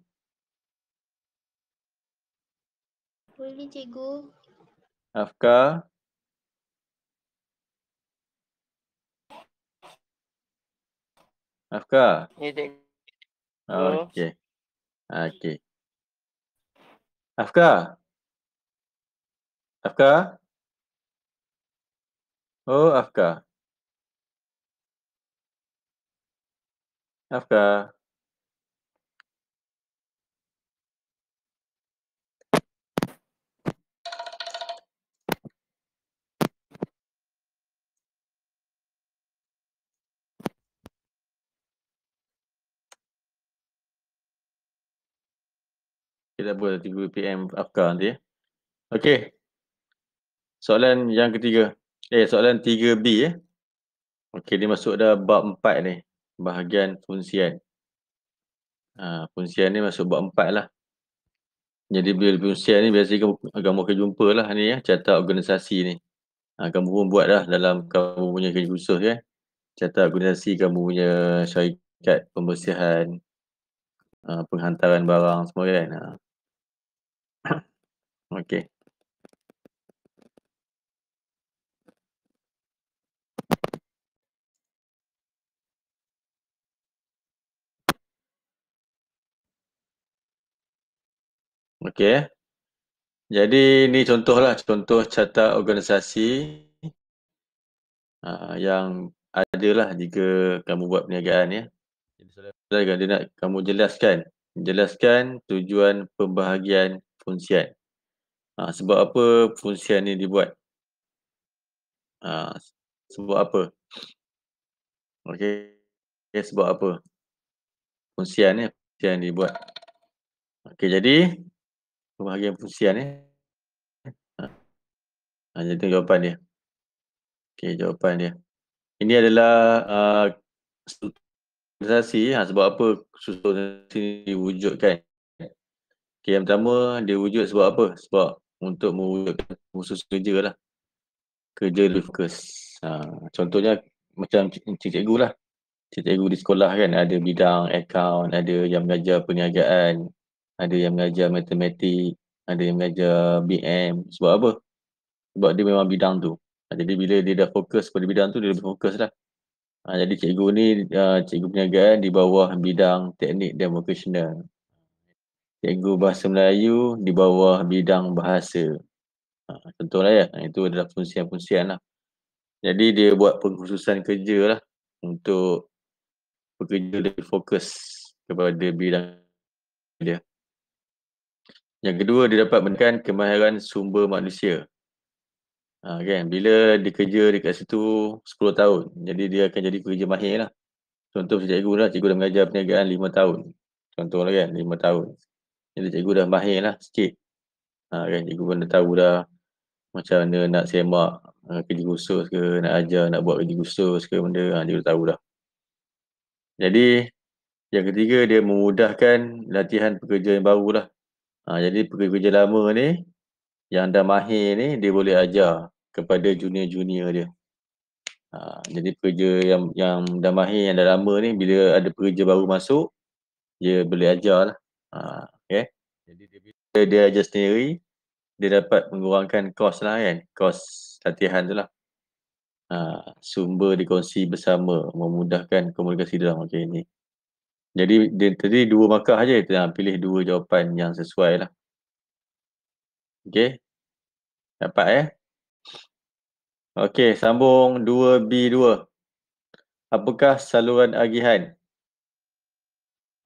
Boleh cikgu. Afkar? Afkar? Ya, cikgu. Okey. Okey. Afkar? Oh, Afkar. Kita buat 3 PM Afkar nanti. Okey. Soalan yang ketiga. Soalan 3B Okey, dia masuk dah bab 4 ni. Bahagian funcian. Funcian ni masuk bab 4 lah. Jadi bila pengusian ni biasanya kamu akan jumpa lah ni ya, carta organisasi ni. Kamu pun buat dah dalam kamu punya kerja khusus kan. Carta organisasi kamu punya syarikat pembersihan, penghantaran barang semua kan. Okey. Okey. Jadi ni contohlah, contoh carta organisasi yang adalah jika kamu buat perniagaan ya. Jadi dia nak kamu jelaskan tujuan pembahagian fungsian. Sebab apa fungsian ni dibuat? Sebab apa? Okey, sebab apa fungsian ni dibuat? Okey, jadi pembahagian fungsian ni jadi jawapan dia. Okey, jawapan dia. Ini adalah organisasi, sebab apa organisasi ni diwujudkan? Okey, yang pertama dia wujud sebab apa? Sebab untuk mewujudkan khusus kerja lah. Kerja lebih fokus. Contohnya macam cikgu lah. Cikgu di sekolah kan ada bidang akaun, ada yang mengajar perniagaan, ada yang mengajar matematik, ada yang mengajar BM. Sebab apa? Sebab dia memang bidang tu. Jadi bila dia dah fokus pada bidang tu, dia lebih fokus lah. Jadi cikgu ni cikgu perniagaan di bawah bidang teknik dan vocational. Cikgu bahasa Melayu di bawah bidang bahasa. Contohlah ya, itu adalah fungsian-fungsian lah. Jadi dia buat pengkhususan kerja lah untuk pekerja lebih fokus kepada bidang dia. Yang kedua, dia dapat menekan kemahiran sumber manusia. Kan, bila dia kerja dekat situ 10 tahun, jadi dia akan jadi pekerja mahir lah. Contoh cikgu lah, cikgu dah mengajar perniagaan 5 tahun. Contoh lah kan, 5 tahun. Jadi cikgu dah mahir lah sikit. Kan, cikgu pun dah tahu dah macam mana nak semak kerja khusus ke, nak ajar, nak buat kerja khusus ke benda, dia dah tahu dah. Jadi, yang ketiga, dia memudahkan latihan pekerja yang baru lah. Jadi pekerja lama ni, yang dah mahir ni, dia boleh ajar kepada junior-junior dia. Jadi pekerja yang dah mahir, yang dah lama ni, bila ada pekerja baru masuk, dia boleh ajar lah. Okay. Jadi bila dia ajar sendiri, dia dapat mengurangkan kos lah kan. Kos latihan tu lah. Sumber dikongsi bersama, memudahkan komunikasi dalam. Okay, ni. Jadi dia tadi 2 markah je, pilih 2 jawapan yang sesuai lah. Okay. Dapat ya? Okey, sambung 2B2. Apakah saluran agihan?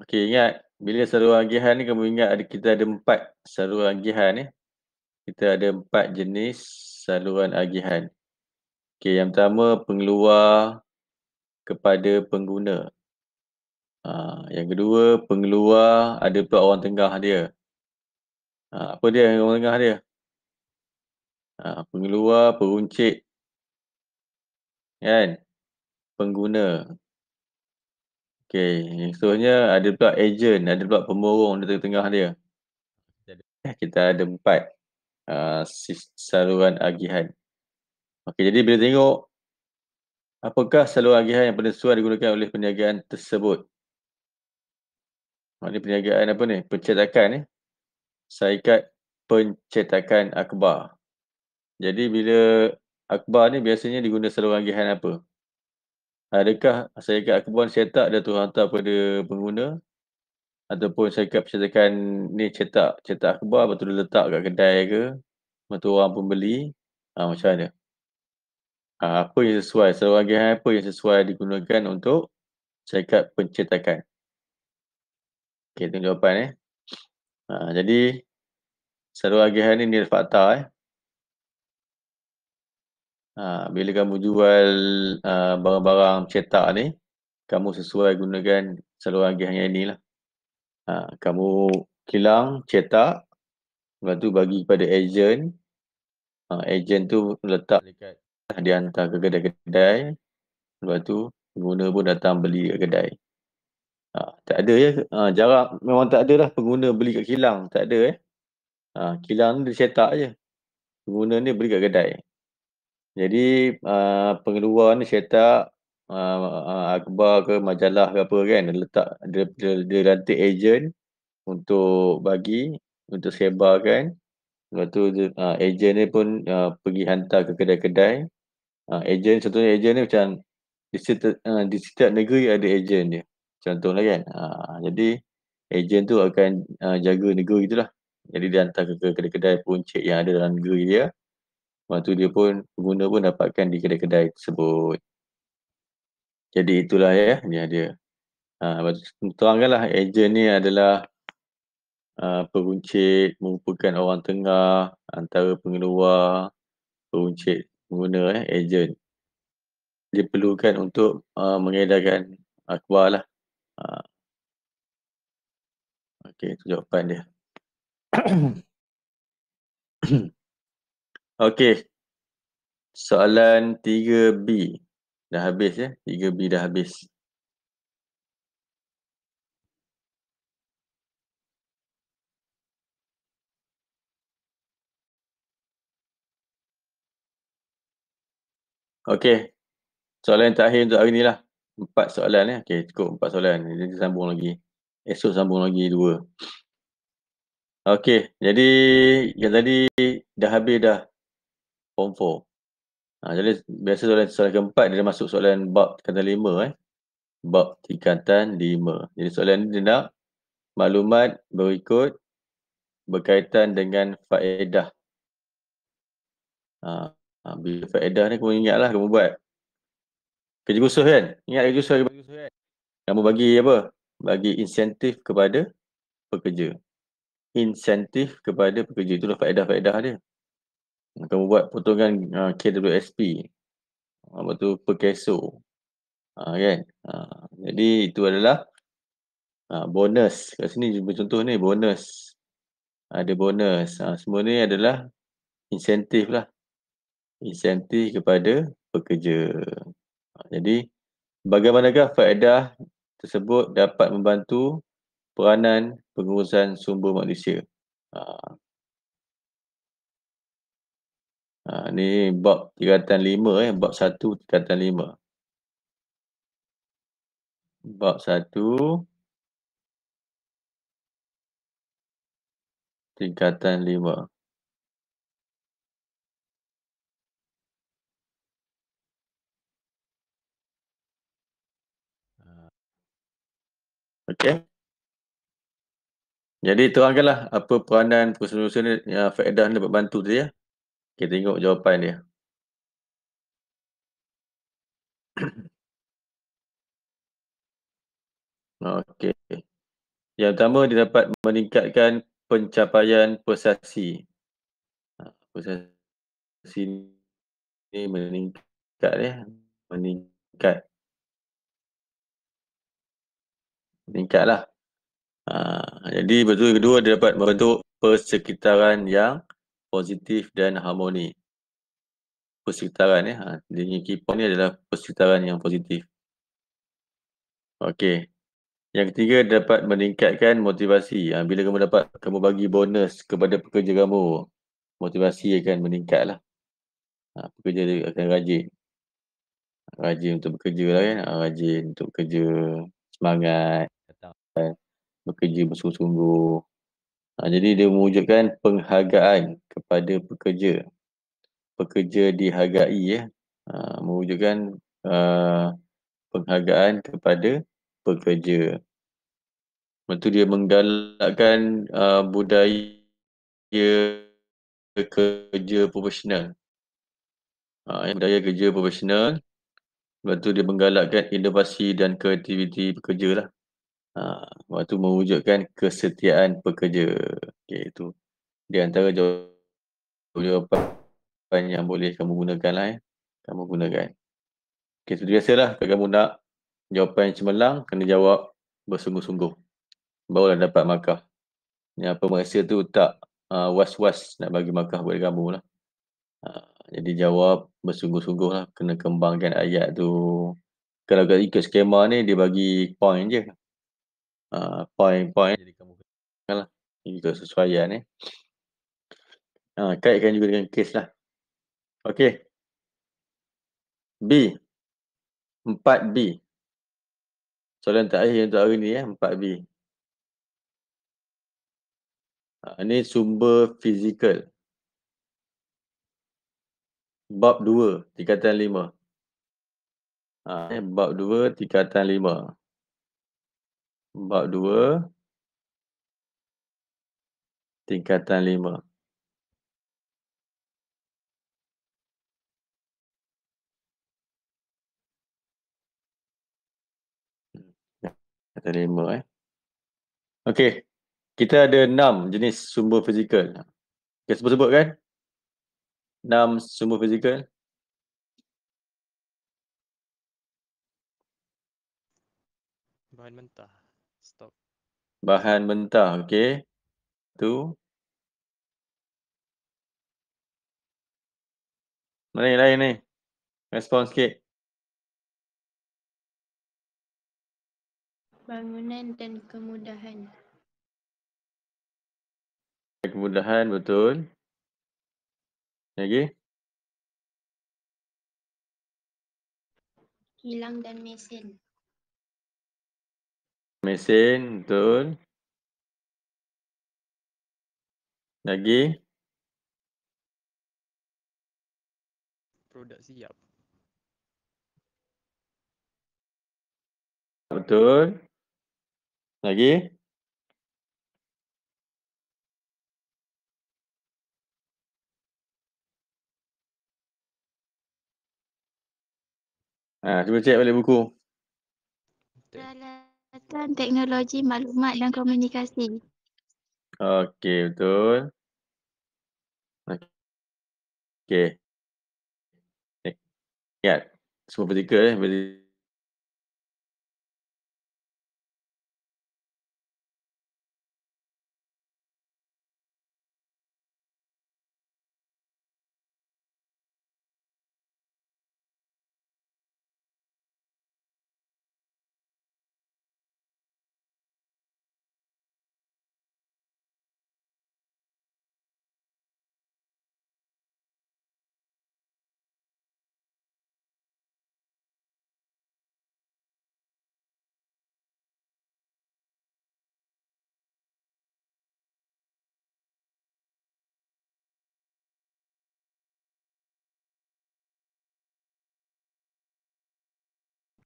Okey, ingat bila saluran agihan ni kamu ingat kita ada 4 saluran agihan ni. Kita ada 4 jenis saluran agihan. Okey, yang pertama pengeluar kepada pengguna. Yang kedua pengeluar ada pula orang tengah dia. Apa dia orang tengah dia? Pengeluar, peruncit, kan? Pengguna. Okey, seterusnya ada pula ejen, ada pula pemborong di tengah-tengah dia. Kita ada 4 saluran agihan. Okey, jadi bila tengok apakah saluran agihan yang paling sesuai digunakan oleh perniagaan tersebut? Ini perniagaan apa ni? Pencetakan ni. Syarikat pencetakan akhbar. Jadi bila akhbar ni biasanya diguna saluran agihan apa? Adakah syarikat akhbar cetak dan turun hantar pada pengguna? Ataupun syarikat pencetakan ni cetak akhbar, lepas tu dia letak kat kedai ke? Lepas tu orang pun beli. Macam mana? Apa yang sesuai? Saluran agihan apa yang sesuai digunakan untuk syarikat pencetakan? Okey, itu jawapan jadi saluran agihan ni ada fakta bila kamu jual barang-barang cetak ni, kamu sesuai gunakan saluran agihan yang inilah. Kamu kilang, cetak, lepas tu bagi kepada ejen. Ejen tu letak dekat, dia hantar ke kedai-kedai. Lepas tu pengguna pun datang beli kat kedai. Tak ada ya, jarang, memang tak ada lah pengguna beli kat kilang, tak ada Kilang ni dicetak je. Pengguna ni beli kat kedai. Jadi pengeluar ni cetak akhbar ke majalah ke apa kan, dia lantik ejen untuk bagi, untuk sebarkan. Lepas tu ejen ni pun pergi hantar ke kedai-kedai. Contohnya ejen ni macam di setiap negeri ada ejen dia. Contohlah kan. Jadi ejen tu akan jaga negeri tu lah. Jadi dia hantar ke kedai-kedai peruncit yang ada dalam negeri dia. Lepas tu dia pun, pengguna pun dapatkan di kedai-kedai tersebut. Jadi itulah ya, dia. Lepas tu terangkanlah ejen ni adalah peruncit, merupakan orang tengah antara pengeluar, peruncit, pengguna ejen. Diperlukan untuk mengedarkan akhbar lah. Okey, itu jawapan dia. Okey. Soalan 3B. Dah habis ya. 3B dah habis. Okey. Soalan yang terakhir untuk hari ni lah. 4 soalan ya. Okey, cukup 4 soalan. Jadi sambung lagi. Esok sambung lagi 2. Okey, jadi yang tadi dah habis dah form 4. Jadi biasa soalan keempat dia dah masuk soalan bab tingkatan 5 Bab tingkatan 5. Jadi soalan ni dia nak maklumat berikut berkaitan dengan faedah. Bila faedah ni kamu ingatlah kamu buat kerja khusus kan? Ingat kerja khusus kan? Kamu bagi apa? Bagi insentif kepada pekerja. Insentif kepada pekerja. Itulah faedah-faedah dia. Kamu buat potongan KWSP. Lepas tu per keso. Kan? Jadi itu adalah bonus. Kat sini contoh ni bonus. Ada bonus. Semua ni adalah insentif lah. Insentif kepada pekerja. Jadi bagaimanakah faedah tersebut dapat membantu peranan pengurusan sumber manusia? Ni bab tingkatan 5 bab 1 tingkatan 5. Bab 1 tingkatan 5. Okey. Jadi terangkanlah apa peranan pengurusan ni, faedah ni dapat bantu tu ya. Kita tengok jawapan dia. Okey. Yang pertama dia dapat meningkatkan pencapaian prestasi. Prestasi ni meningkat ya. Meningkatlah. Jadi betul kedua dia dapat membentuk persekitaran yang positif dan harmoni. Persekitaran ya. Dia punya key point ni adalah persekitaran yang positif. Okey. Yang ketiga dapat meningkatkan motivasi. Bila kamu bagi bonus kepada pekerja kamu, motivasi akan meningkatlah. Pekerja dia akan rajin. Rajin untuk bekerja lah kan. Rajin untuk bekerja. Semangat. Bekerja bersungguh-sungguh. Jadi dia mewujudkan penghargaan kepada pekerja. Pekerja dihargai ya. Mewujudkan penghargaan kepada pekerja. Lepas tu dia menggalakkan budaya kerja profesional. Budaya kerja profesional. Lepas tu dia menggalakkan inovasi dan kreativiti pekerja lah. Lepas tu mewujudkan kesetiaan pekerja. Okay, itu di antara jawapan yang boleh kamu gunakan lah ya. Kamu gunakan. Okay, seperti biasalah kalau kamu nak jawapan yang cemerlang, kena jawab bersungguh-sungguh. Barulah dapat markah. Yang pemeriksa tu tak was-was nak bagi markah buat kamu lah. Jadi jawab bersungguh-sungguh lah. Kena kembangkan ayat tu. Kalau ikut skema ni, dia bagi point je. Point. Jadi kamu kena lah. Ikut sesuaian Kaitkan juga dengan kes lah. Okey. B. 4B. Soalan terakhir untuk hari ni 4B. Ini sumber fizikal. Bab 2, tingkatan 5. Bab 2, tingkatan 5. Bab 2, tingkatan 5. Tingkatan 5 Okey. Kita ada 6 jenis sumber fizikal. Kita sebut kan? 6 sumber fizikal. Bahan mentah. Stop. Bahan mentah, okey. Tu. Mana yang lain ni? Respon sikit. Bangunan dan kemudahan. Kemudahan, betul. Lagi? Kilang dan mesin. Mesin, betul. Lagi? Produk siap. Betul. Lagi? Cuba cek balik buku. Peralatan teknologi maklumat dan komunikasi. Okey, betul. Okey. Ingat, semua fizikal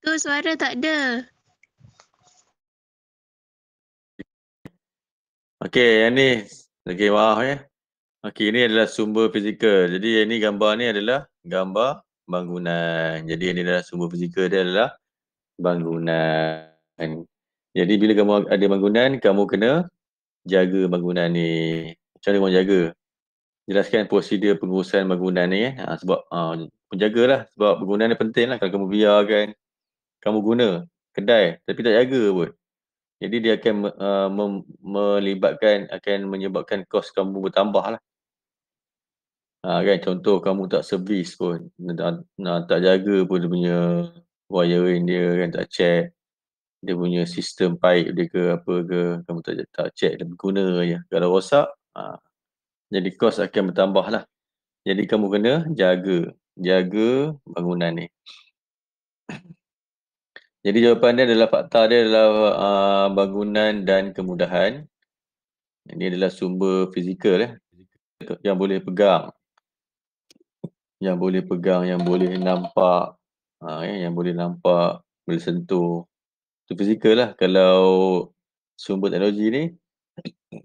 Tu suara tak ada. Okey, yang ni. Okey, maaf Okey, ini adalah sumber fizikal. Jadi yang ni gambar ni adalah gambar bangunan. Jadi ini adalah sumber fizikal dia adalah bangunan. Jadi bila kamu ada bangunan, kamu kena jaga bangunan ni. Macam mana kamu jaga? Jelaskan prosedur pengurusan bangunan ni sebab penjagalah sebab bangunan ni penting lah. Kalau kamu biarkan kamu guna kedai tapi tak jaga pun, jadi dia akan akan menyebabkan kos kamu bertambah lah. Kan contoh kamu tak servis pun, tak jaga pun dia punya wiring dia kan, tak check dia punya sistem pipe dia ke apa ke, kamu tak check dia berguna je. Kalau rosak, jadi kos akan bertambah lah. Jadi kamu kena jaga bangunan ni. Jadi jawapan dia adalah, fakta dia adalah bangunan dan kemudahan. Ini adalah sumber fizikal yang boleh pegang. Yang boleh pegang, yang boleh nampak. Yang boleh nampak, boleh sentuh. Itu fizikal lah. Kalau sumber teknologi ni,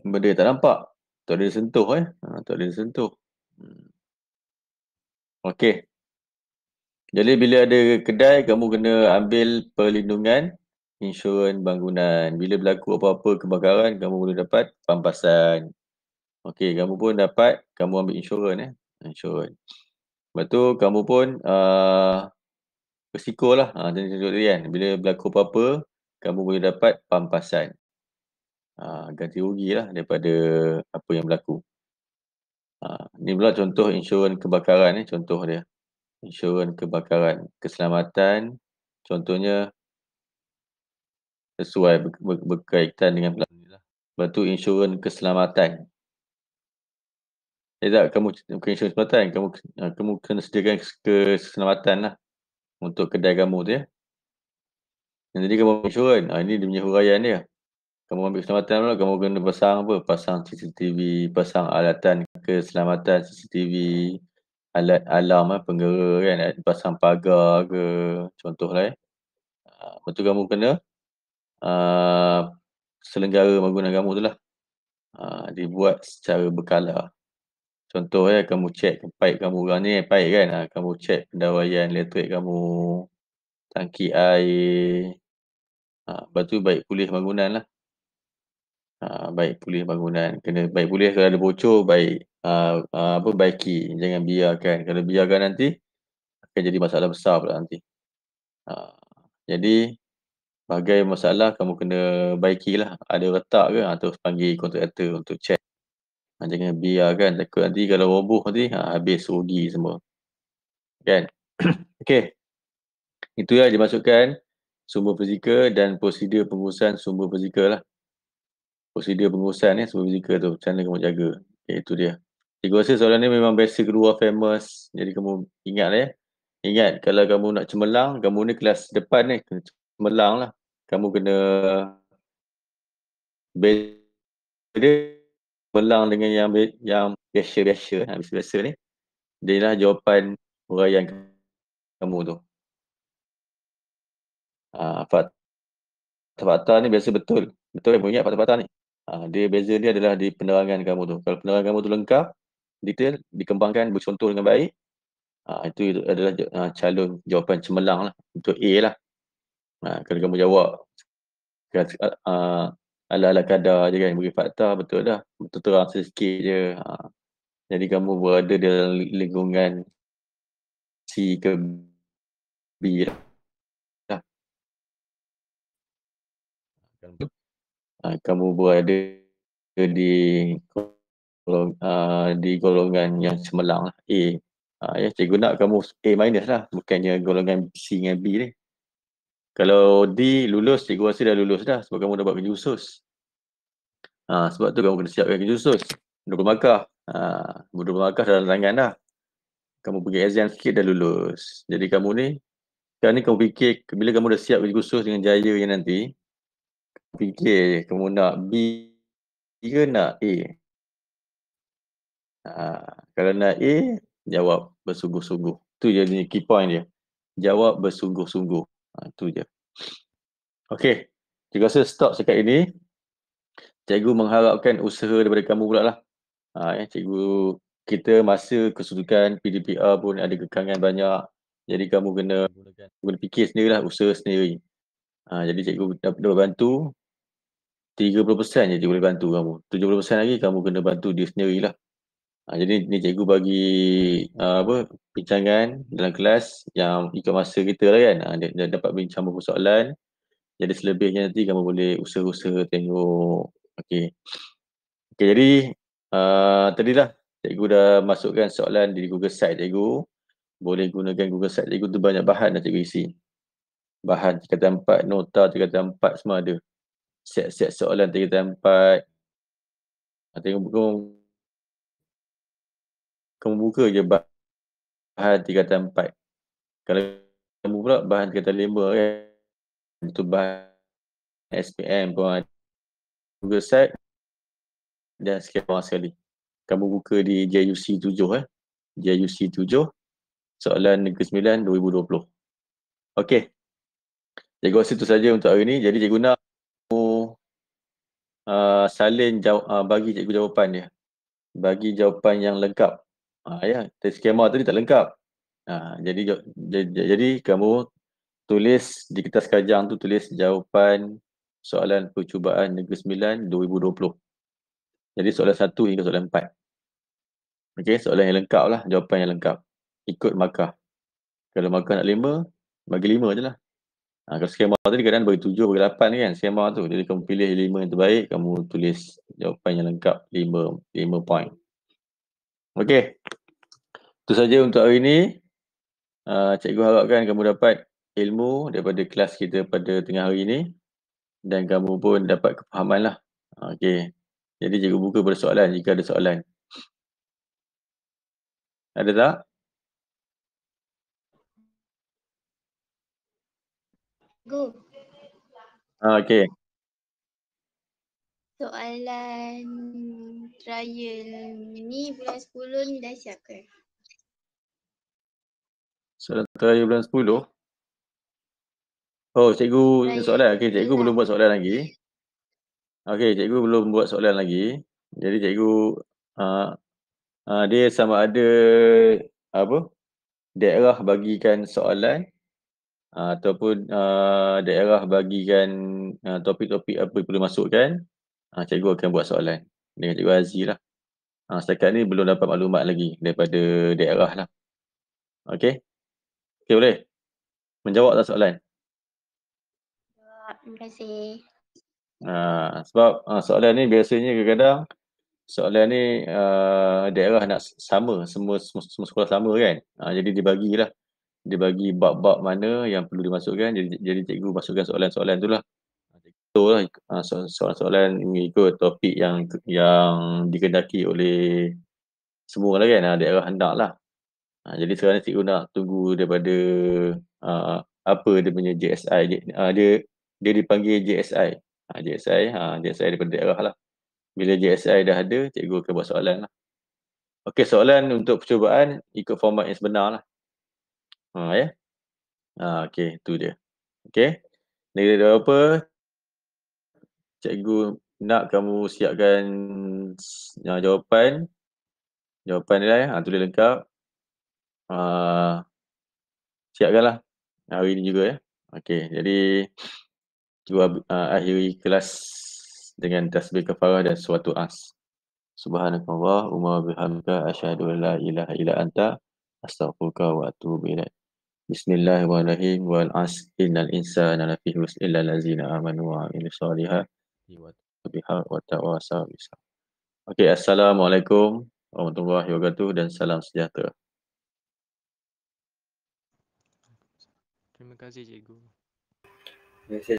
benda tak nampak. Tak boleh sentuh tak boleh sentuh. Okey. Jadi bila ada kedai, kamu kena ambil perlindungan insurans bangunan. Bila berlaku apa-apa kebakaran, kamu boleh dapat pampasan. Okey, kamu pun dapat, kamu ambil insurans insurans. Lepas tu kamu pun bersiko lah. Jenis tadi kan. Bila berlaku apa-apa, kamu boleh dapat pampasan. Ganti rugi lah daripada apa yang berlaku. Ni pula contoh insurans kebakaran contoh dia. Insurans kebakaran, keselamatan, contohnya sesuai berkaitan dengan pelaksanaan. Lepas tu insurans keselamatan. tak, kamu bukan insurans keselamatan, kamu kena sediakan keselamatan lah untuk kedai kamu tu ya. Jadi kamu insurans, ini dia punya huraian dia. Kamu ambil keselamatan pula, kamu kena pasang apa? Pasang CCTV, pasang alatan keselamatan CCTV, alat alarm penggera kan, pasang pagar ke, contohlah. Lepas tu kamu kena selenggara bangunan kamu tu lah. Dibuat secara berkala. Contoh kamu cek paip kamu orang ni, paip kan, kamu cek pendawaian elektrik kamu, tangki air. Lepas tu baik pulih bangunan lah. Baik pulih bangunan, kena baik pulih. Kalau ada bocor, baik baiki, jangan biarkan. Kalau biarkan nanti akan jadi masalah besar pula nanti. Jadi bagai masalah kamu kena baiki lah. Ada retak ke atau panggil kontraktor untuk cek. Jangan biarkan, takut nanti kalau roboh nanti habis rugi semua. Kan? Okey. Itu yang dimasukkan sumber fizikal dan prosedur pengurusan sumber fizikal lah. Prosedur pengurusan sumber fizikal tu, macam mana kamu jaga. Okay, itu dia. Cikgu rasa soalan ni memang biasa keluar famous. Jadi kamu ingat lah ya. Ingat kalau kamu nak cemerlang, kamu ni kelas depan ni kena cemerlang lah. Kamu kena beza cemerlang dengan yang biasa-biasa ni. Dia lah jawapan huraian kamu tu. Fakta ni biasa betul. Betul kamu ingat fakta-fakta ni. Dia beza dia adalah di penerangan kamu tu. Kalau penerangan kamu tu lengkap, detail, dikembangkan, bercontoh dengan baik, itu adalah calon jawapan cemerlang lah. Untuk A lah. Kalau kamu jawab ala-ala kadar je kan, beri fakta, betul dah. Betul terang sikit je. Jadi kamu berada dalam lingkungan C ke B lah. Kamu berada di golongan yang cemerlang lah, A. Cikgu nak kamu A minus lah, bukannya golongan C dengan B ni. Kalau D lulus, cikgu rasa dah lulus dah sebab kamu dah buat kerja khusus. Sebab tu kamu kena siapkan kerja khusus. 20 markah. 20 markah dalam tangan dah. Kamu pergi exam sikit dah lulus. Jadi kamu ni, sekarang ni kamu fikir, bila kamu dah siap kerja khusus dengan jaya yang nanti, fikir kamu nak B ke nak A. Kalau nak A, jawab bersungguh-sungguh. Tu je key point dia. Jawab bersungguh-sungguh. Tu je. Okey. Cikgu rasa stop setakat ini. Cikgu mengharapkan usaha daripada kamu pula lah. Cikgu, kita masa kesudukan PDPR pun ada kekangan banyak. Jadi kamu kena fikir sendirilah, usaha sendiri. Jadi cikgu dapat bantu 30% je cikgu boleh bantu kamu. 70% lagi kamu kena bantu dia sendirilah. Jadi ni cikgu bagi bincangan dalam kelas yang ikut masa kita lah kan. Dia dapat bincang buku soalan. Jadi selebihnya nanti kamu boleh usaha-usaha tengok. Okey. Jadi tadilah cikgu dah masukkan soalan di Google Site cikgu. Boleh gunakan Google Site cikgu tu, banyak bahan dah cikgu isi. Bahan tingkatan 4, nota tingkatan 4 semua ada. Set-set soalan tingkatan 4. Tengok kamu buka je bahan tingkatan 4. Kalau kamu pula bahan tingkatan 5 kan, itu bahan SPM pun ada. Google Site dan sekian orang sekali. Kamu buka di JUC 7 JUC 7 soalan Negeri Sembilan 2020. Okey. Cikgu rasa itu saja untuk hari ini. Jadi cikgu nak salin bagi cikgu jawapan dia. Bagi jawapan yang lengkap. Skema tadi tak lengkap. Jadi kamu tulis di kertas kajang tu, tulis jawapan soalan percubaan Negeri Sembilan 2020. Jadi soalan 1 hingga soalan 4. Okey, soalan yang lengkap lah, jawapan yang lengkap. Ikut markah. Kalau markah nak 5, bagi 5 je lah. Kalau skema tadi kadang bagi 7, bagi 8 kan skema tu. Jadi kamu pilih 5 yang terbaik, kamu tulis jawapan yang lengkap 5 point. Okey. Itu saja untuk hari ini. Cikgu harapkan kamu dapat ilmu daripada kelas kita pada tengah hari ini. Dan kamu pun dapat kefahaman lah. Okey. Jadi cikgu buka pada soalan jika ada soalan. Ada tak? Go. Okey. Soalan trial ni bulan 10 ni dah siap ke? Soalan terakhir bulan 10. Oh, cikgu Trial soalan. Okey, cikgu lah. belum buat soalan lagi. Okey, cikgu belum buat soalan lagi. Jadi cikgu dia sama ada apa? Daerah bagikan soalan ataupun daerah bagikan topik-topik apa yang perlu masukkan. Cikgu akan buat soalan dengan Cikgu Azzi lah. Setakat ni belum dapat maklumat lagi daripada daerah lah. Okey? Okey, boleh? Menjawab tak soalan? Terima kasih. Sebab soalan ni biasanya kadang-kadang soalan ni daerah nak sama, semua sekolah sama kan. Jadi dibagilah. Dia bagi bab-bab mana yang perlu dimasukkan, jadi cikgu masukkan soalan-soalan tu lah. Betul lah soalan-soalan mengikut topik yang dikendaki oleh semua lah kan, daerah hendak lah. Jadi sekarang ni cikgu nak tunggu daripada apa dia punya JSI, dia dipanggil JSI. JSI daripada daerah lah. Bila JSI dah ada, cikgu akan buat soalan lah. Okey, soalan untuk percubaan ikut format yang sebenar lah. Ya. Okey, tu dia. Okey. Negeri apa? Cikgu nak kamu siapkan jawapan. Jawapan dia lah, tulis lengkap. Siapkanlah hari ni juga ya. Okey, jadi cikgu akhiri kelas dengan tasbih kafarah dan suatu as. Subhanakallah wa bihamdika asyhadu an la ilaha illa anta astaghfiruka wa atubu ilaik. Bismillahirrahmanirrahim wal asr innal insana lafi khusr illa allazina amanu wa amilus solihati wa tawasaw bis sabr. Okey, assalamualaikum warahmatullahi wabarakatuh dan salam sejahtera. Terima kasih cikgu. Terima kasih.